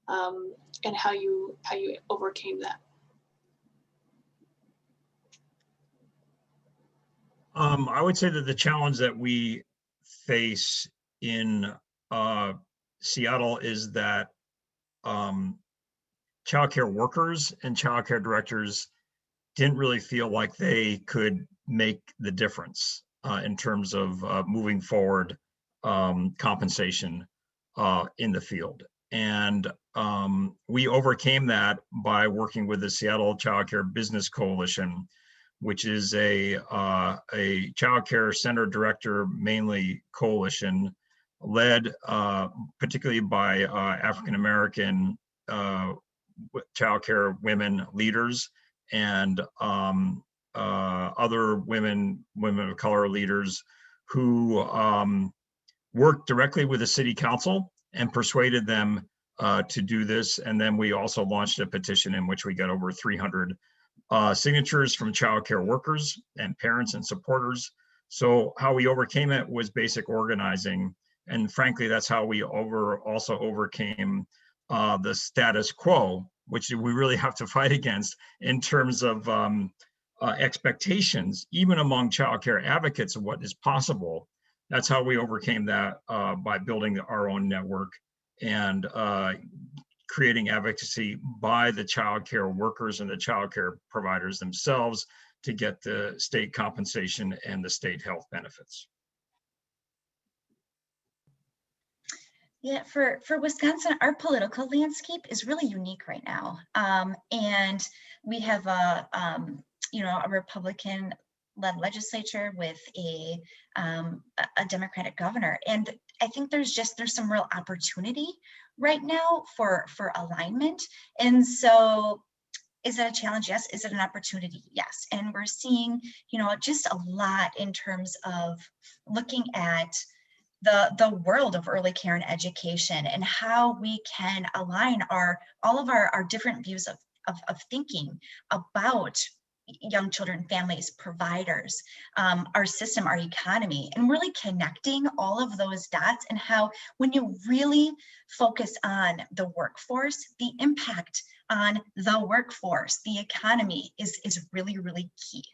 and how you overcame that. I would say that the challenge that we face in Seattle is that childcare workers and childcare directors didn't really feel like they could make the difference in terms of moving forward compensation in the field. And we overcame that by working with the Seattle Child Care Business Coalition, which is a child care center director mainly coalition led particularly by African-American childcare women leaders and other women of color leaders who worked directly with the city council and persuaded them to do this. And then we also launched a petition in which we got over 300 signatures from childcare workers and parents and supporters. So how we overcame it was basic organizing. And frankly, that's how we also overcame the status quo, which we really have to fight against in terms of expectations, even among childcare advocates of what is possible. That's how we overcame that by building our own network and creating advocacy by the childcare workers and the childcare providers themselves to get the state compensation and the state health benefits. Yeah, for Wisconsin, our political landscape is really unique right now. And we have a Republican-led legislature with a Democratic governor. And I think there's some real opportunity right now for alignment. And so is that a challenge? Yes. Is it an opportunity? Yes. And we're seeing, just a lot in terms of looking at the world of early care and education and how we can align all of our different views of thinking about young children, families, providers, our system, our economy, and really connecting all of those dots, and how when you really focus on the workforce, the impact on the workforce, the economy is really, really key.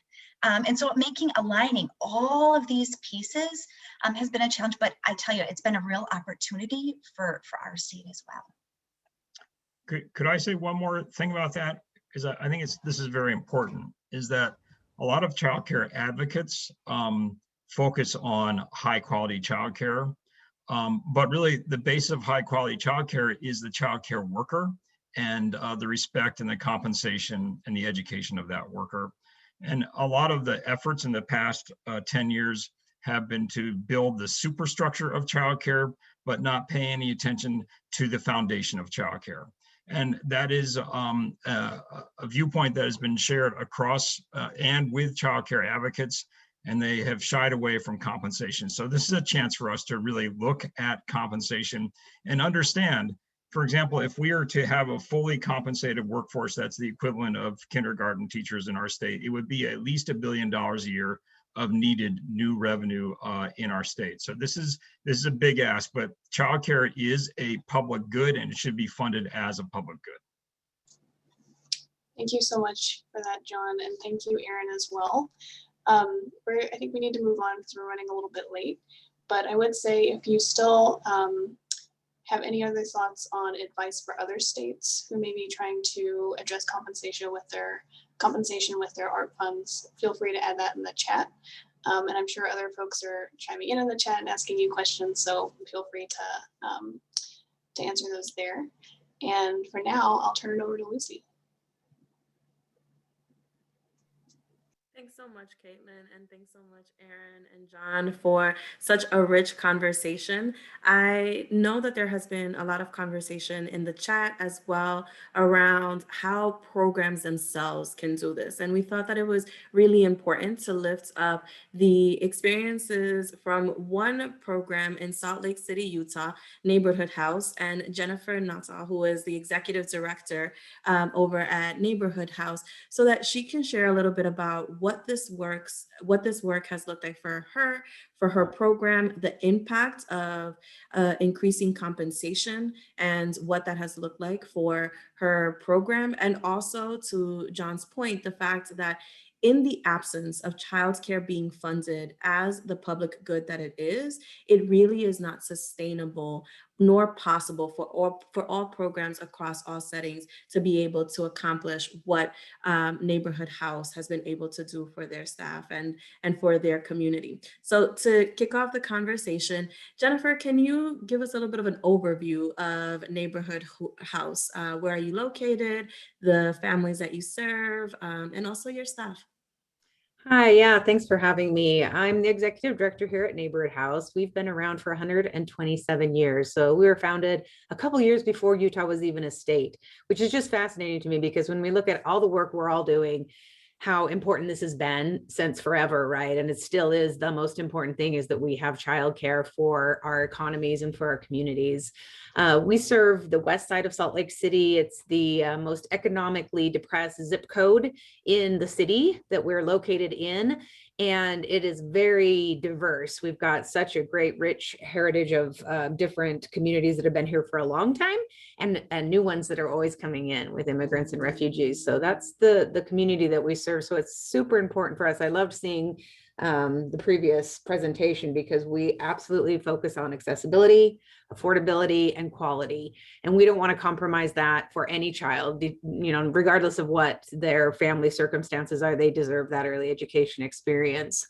And so aligning all of these pieces has been a challenge, but I tell you, it's been a real opportunity for our state as well. Could I say one more thing about that? Because I think this is very important, is that a lot of childcare advocates focus on high quality childcare, but really the base of high quality childcare is the childcare worker and the respect and the compensation and the education of that worker. And a lot of the efforts in the past 10 years have been to build the superstructure of childcare, but not pay any attention to the foundation of childcare. And that is a viewpoint that has been shared across and with childcare advocates, and they have shied away from compensation. So this is a chance for us to really look at compensation and understand, for example, if we are to have a fully compensated workforce, that's the equivalent of kindergarten teachers in our state, it would be at least $1 billion a year of needed new revenue in our state. So this is a big ask, but childcare is a public good and it should be funded as a public good. Thank you so much for that, John, and thank you, Aaron, as well. I think we need to move on because we're running a little bit late, but I would say if you still have any other thoughts on advice for other states who may be trying to address compensation with their art funds, feel free to add that in the chat. And I'm sure other folks are chiming in the chat and asking you questions, so feel free to answer those there. And for now, I'll turn it over to Lucy. Thanks so much, Caitlin, and thanks so much, Aaron and John, for such a rich conversation. I know that there has been a lot of conversation in the chat as well around how programs themselves can do this. And we thought that it was really important to lift up the experiences from one program in Salt Lake City, Utah, Neighborhood House, and Jennifer Nata, who is the executive director over at Neighborhood House, so that she can share a little bit about what this work has looked like for her program, the impact of increasing compensation and what that has looked like for her program. And also, to John's point, the fact that in the absence of childcare being funded as the public good that it is, it really is not sustainable nor possible for all programs across all settings to be able to accomplish what Neighborhood House has been able to do for their staff and for their community. So to kick off the conversation, Jennifer, can you give us a little bit of an overview of Neighborhood House? Where are you located, the families that you serve, and also your staff? Hi, yeah, thanks for having me. I'm the executive director here at Neighborhood House. We've been around for 127 years. So we were founded a couple years before Utah was even a state, which is just fascinating to me because when we look at all the work we're all doing, how important this has been since forever, right? And it still is. The most important thing is that we have childcare for our economies and for our communities. We serve the west side of Salt Lake City. It's the most economically depressed zip code in the city that we're located in. And it is very diverse. We've got such a great, rich heritage of different communities that have been here for a long time and new ones that are always coming in with immigrants and refugees. So that's the community that we serve. So it's super important for us. I loved seeing the previous presentation because we absolutely focus on accessibility, affordability, and quality. And we don't want to compromise that for any child, regardless of what their family circumstances are, they deserve that early education experience.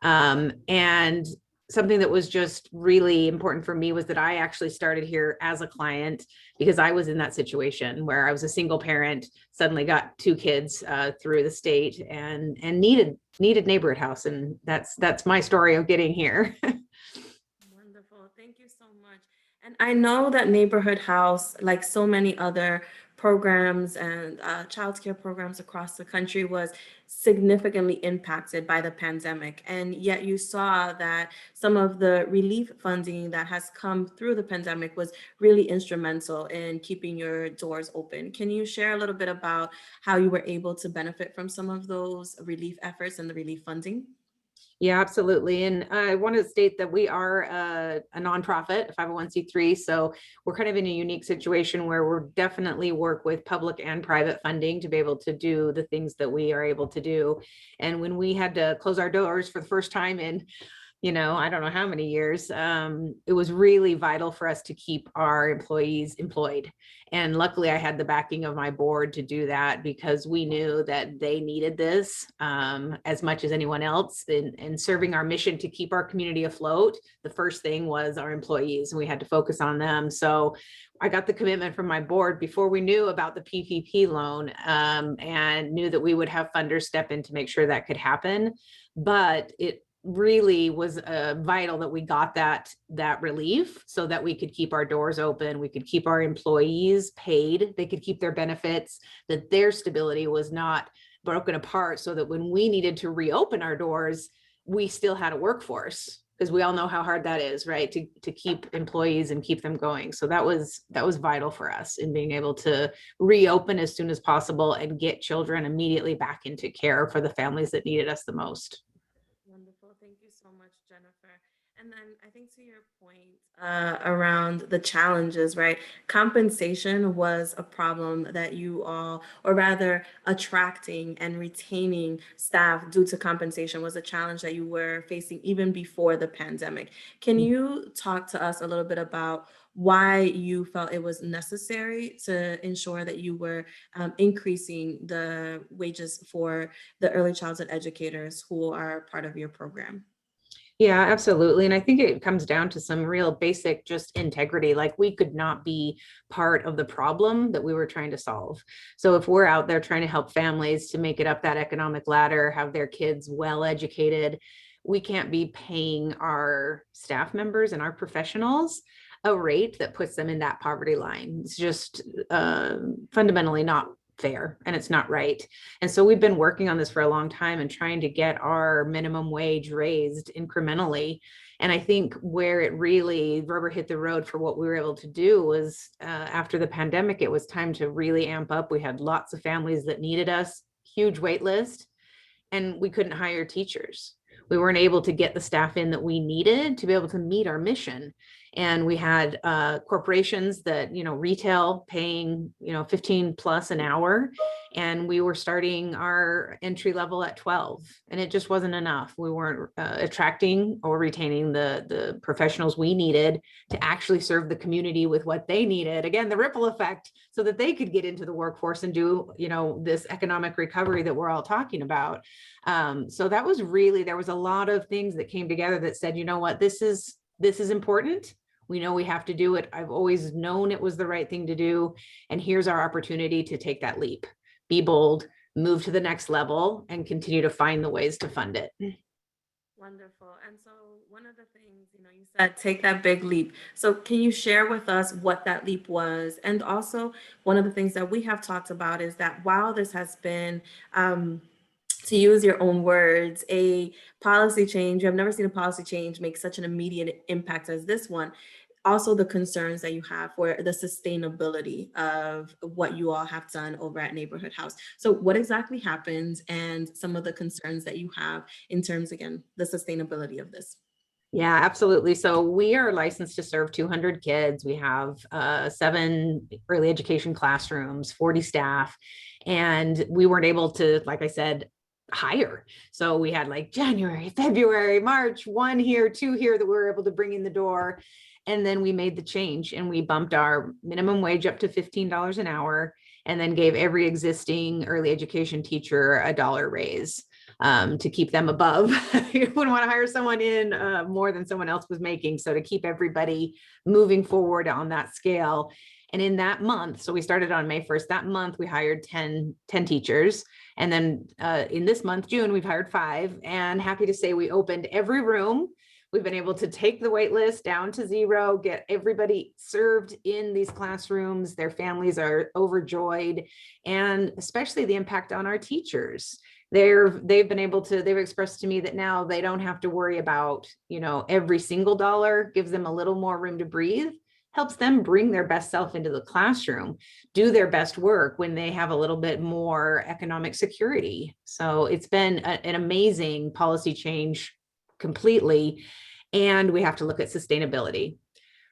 And something that was just really important for me was that I actually started here as a client because I was in that situation where I was a single parent, suddenly got two kids through the state and needed Neighborhood House. And that's my story of getting here. Wonderful. Thank you so much. And I know that Neighborhood House, like so many other programs and childcare programs across the country, was significantly impacted by the pandemic. And yet you saw that some of the relief funding that has come through the pandemic was really instrumental in keeping your doors open. Can you share a little bit about how you were able to benefit from some of those relief efforts and the relief funding? Yeah, absolutely. And I want to state that we are a nonprofit, a 501c3. So we're kind of in a unique situation where we're definitely work with public and private funding to be able to do the things that we are able to do. And when we had to close our doors for the first time in I don't know how many years, it was really vital for us to keep our employees employed. And luckily I had the backing of my board to do that because we knew that they needed this as much as anyone else in serving our mission to keep our community afloat. The first thing was our employees and we had to focus on them. So I got the commitment from my board before we knew about the PPP loan and knew that we would have funders step in to make sure that could happen. But it really was vital that we got that relief so that we could keep our doors open, we could keep our employees paid, they could keep their benefits, that their stability was not broken apart, so that when we needed to reopen our doors, we still had a workforce, because we all know how hard that is, right? To keep employees and keep them going. So that was vital for us in being able to reopen as soon as possible and get children immediately back into care for the families that needed us the most. Wonderful. Thank you so much, Jennifer. And then I think to your point around the challenges, right? Compensation was a problem that you all, or rather attracting and retaining staff due to compensation was a challenge that you were facing even before the pandemic. Can you talk to us a little bit about why you felt it was necessary to ensure that you were increasing the wages for the early childhood educators who are part of your program? Yeah, absolutely. And I think it comes down to some real basic just integrity. Like we could not be part of the problem that we were trying to solve. So if we're out there trying to help families to make it up that economic ladder, have their kids well educated, we can't be paying our staff members and our professionals a rate that puts them in that poverty line. It's just fundamentally not fair and it's not right. And so we've been working on this for a long time and trying to get our minimum wage raised incrementally. And I think where it really rubber hit the road for what we were able to do was after the pandemic, it was time to really amp up. We had lots of families that needed us, huge wait list, and we couldn't hire teachers. We weren't able to get the staff in that we needed to be able to meet our mission. And we had corporations that, retail paying, 15 plus an hour. And we were starting our entry level at 12 and it just wasn't enough. We weren't attracting or retaining the professionals we needed to actually serve the community with what they needed. Again, the ripple effect so that they could get into the workforce and do, this economic recovery that we're all talking about. So that was really, there was a lot of things that came together that said, you know what, this is important. We know we have to do it. I've always known it was the right thing to do. And here's our opportunity to take that leap, be bold, move to the next level and continue to find the ways to fund it. Wonderful. And so one of the things, you said take that big leap. So can you share with us what that leap was? And also one of the things that we have talked about is that while this has been, to use your own words, a policy change, I've never seen a policy change make such an immediate impact as this one. Also the concerns that you have for the sustainability of what you all have done over at Neighborhood House. So what exactly happens and some of the concerns that you have in terms, again, the sustainability of this? Yeah, absolutely. So we are licensed to serve 200 kids. We have 7 early education classrooms, 40 staff, and we weren't able to, like I said, hire. So we had like January, February, March, 1 here, 2 here that we were able to bring in the door. And then we made the change and we bumped our minimum wage up to $15 an hour and then gave every existing early education teacher a $1 raise to keep them above. You wouldn't want to hire someone in more than someone else was making. So to keep everybody moving forward on that scale. And in that month, so we started on May 1st, that month we hired 10 teachers. And then in this month, June, we've hired 5, and happy to say we opened every room. We've been able to take the wait list down to 0, get everybody served in these classrooms. Their families are overjoyed, and especially the impact on our teachers. They've expressed to me that now they don't have to worry about, every single dollar, gives them a little more room to breathe, helps them bring their best self into the classroom, do their best work when they have a little bit more economic security. So it's been an amazing policy change completely. And we have to look at sustainability.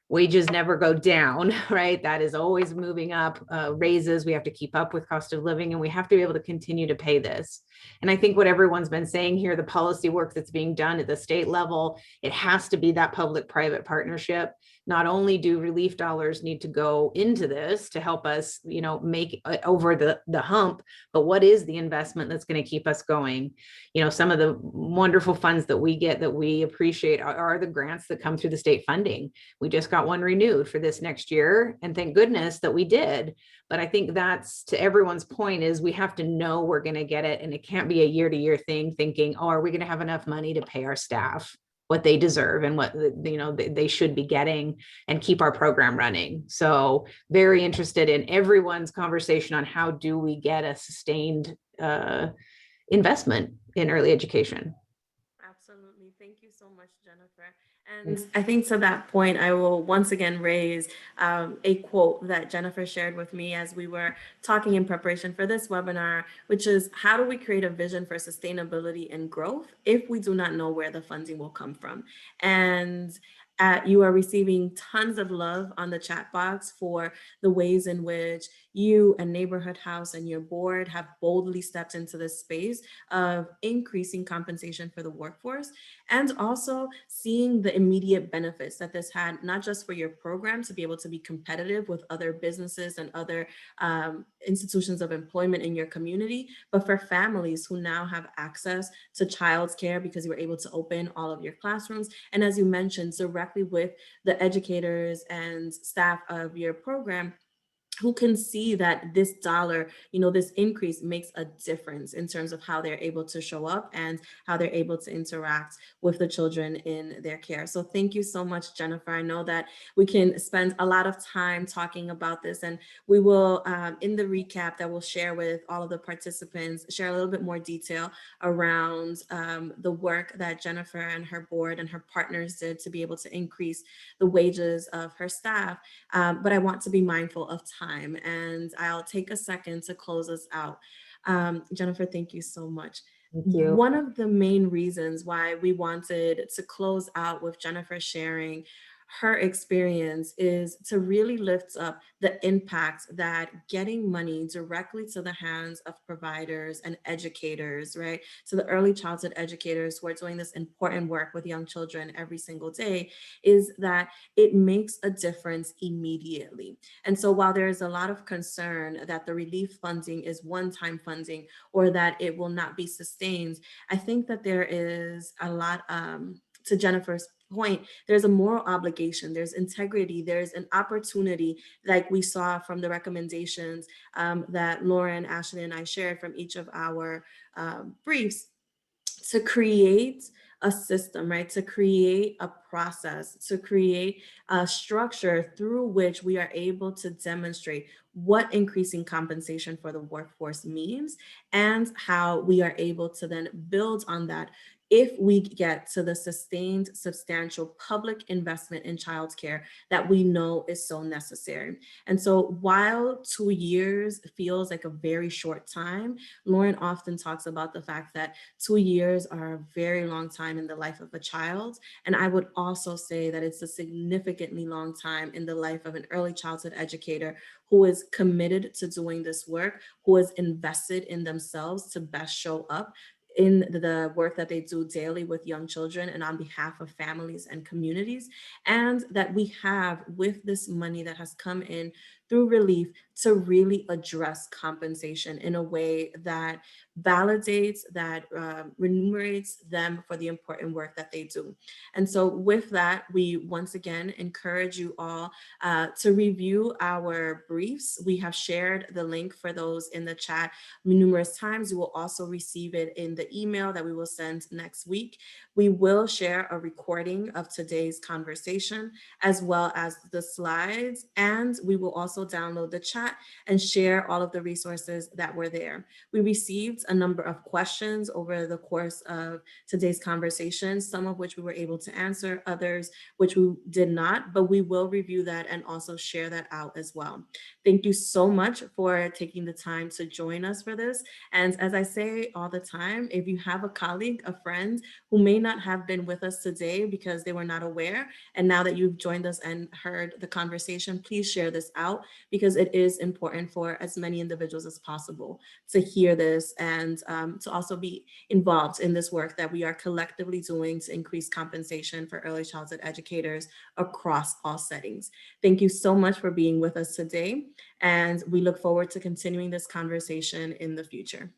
Wages never go down, right? That is always moving up. Raises, we have to keep up with cost of living, and we have to be able to continue to pay this. And I think what everyone's been saying here, the policy work that's being done at the state level, it has to be that public-private partnership. Not only do relief dollars need to go into this to help us, make it over the hump, but what is the investment that's going to keep us going? Some of the wonderful funds that we get that we appreciate are the grants that come through the state funding. We just got one renewed for this next year, and thank goodness that we did. But I think that's, to everyone's point, is we have to know we're going to get it, and it can't be a year-to-year thing thinking, oh, are we going to have enough money to pay our staff what they deserve and what they should be getting and keep our program running. So very interested in everyone's conversation on how do we get a sustained investment in early education. Absolutely. Thank you so much, Jennifer. And I think to that point, I will once again raise a quote that Jennifer shared with me as we were talking in preparation for this webinar, which is, how do we create a vision for sustainability and growth if we do not know where the funding will come from? And you are receiving tons of love on the chat box for the ways in which you and Neighborhood House and your board have boldly stepped into this space of increasing compensation for the workforce, and also seeing the immediate benefits that this had, not just for your program to be able to be competitive with other businesses and other institutions of employment in your community, but for families who now have access to childcare because you were able to open all of your classrooms. And as you mentioned, directly with the educators and staff of your program, who can see that this dollar, this increase makes a difference in terms of how they're able to show up and how they're able to interact with the children in their care. So thank you so much, Jennifer. I know that we can spend a lot of time talking about this, and we will, in the recap that we'll share with all of the participants, share a little bit more detail around the work that Jennifer and her board and her partners did to be able to increase the wages of her staff. But I want to be mindful of time, and I'll take a second to close us out. Jennifer, thank you so much. Thank you. One of the main reasons why we wanted to close out with Jennifer sharing her experience is to really lift up the impact that getting money directly to the hands of providers and educators, right? So the early childhood educators who are doing this important work with young children every single day, is that it makes a difference immediately. And so while there is a lot of concern that the relief funding is one-time funding or that it will not be sustained, I think that there is a lot, to Jennifer's point, there's a moral obligation, there's integrity, there's an opportunity, like we saw from the recommendations that Lauren, Ashley, and I shared from each of our briefs, to create a system, right? To create a process, to create a structure through which we are able to demonstrate what increasing compensation for the workforce means and how we are able to then build on that if we get to the sustained, substantial public investment in childcare that we know is so necessary. And so while 2 years feels like a very short time, Lauren often talks about the fact that 2 years are a very long time in the life of a child. And I would also say that it's a significantly long time in the life of an early childhood educator who is committed to doing this work, who is invested in themselves to best show up in the work that they do daily with young children and on behalf of families and communities, and that we have with this money that has come in through relief to really address compensation in a way that validates, that remunerates them for the important work that they do. And so with that, we once again encourage you all to review our briefs. We have shared the link for those in the chat numerous times. You will also receive it in the email that we will send next week. We will share a recording of today's conversation as well as the slides, and we will also download the chat and share all of the resources that were there. We received a number of questions over the course of today's conversation, some of which we were able to answer, others which we did not, but we will review that and also share that out as well. Thank you so much for taking the time to join us for this. And as I say all the time, if you have a colleague, a friend who may not have been with us today because they were not aware, and now that you've joined us and heard the conversation, please share this out because it is important for as many individuals as possible to hear this and to also be involved in this work that we are collectively doing to increase compensation for early childhood educators across all settings. Thank you so much for being with us today, and we look forward to continuing this conversation in the future.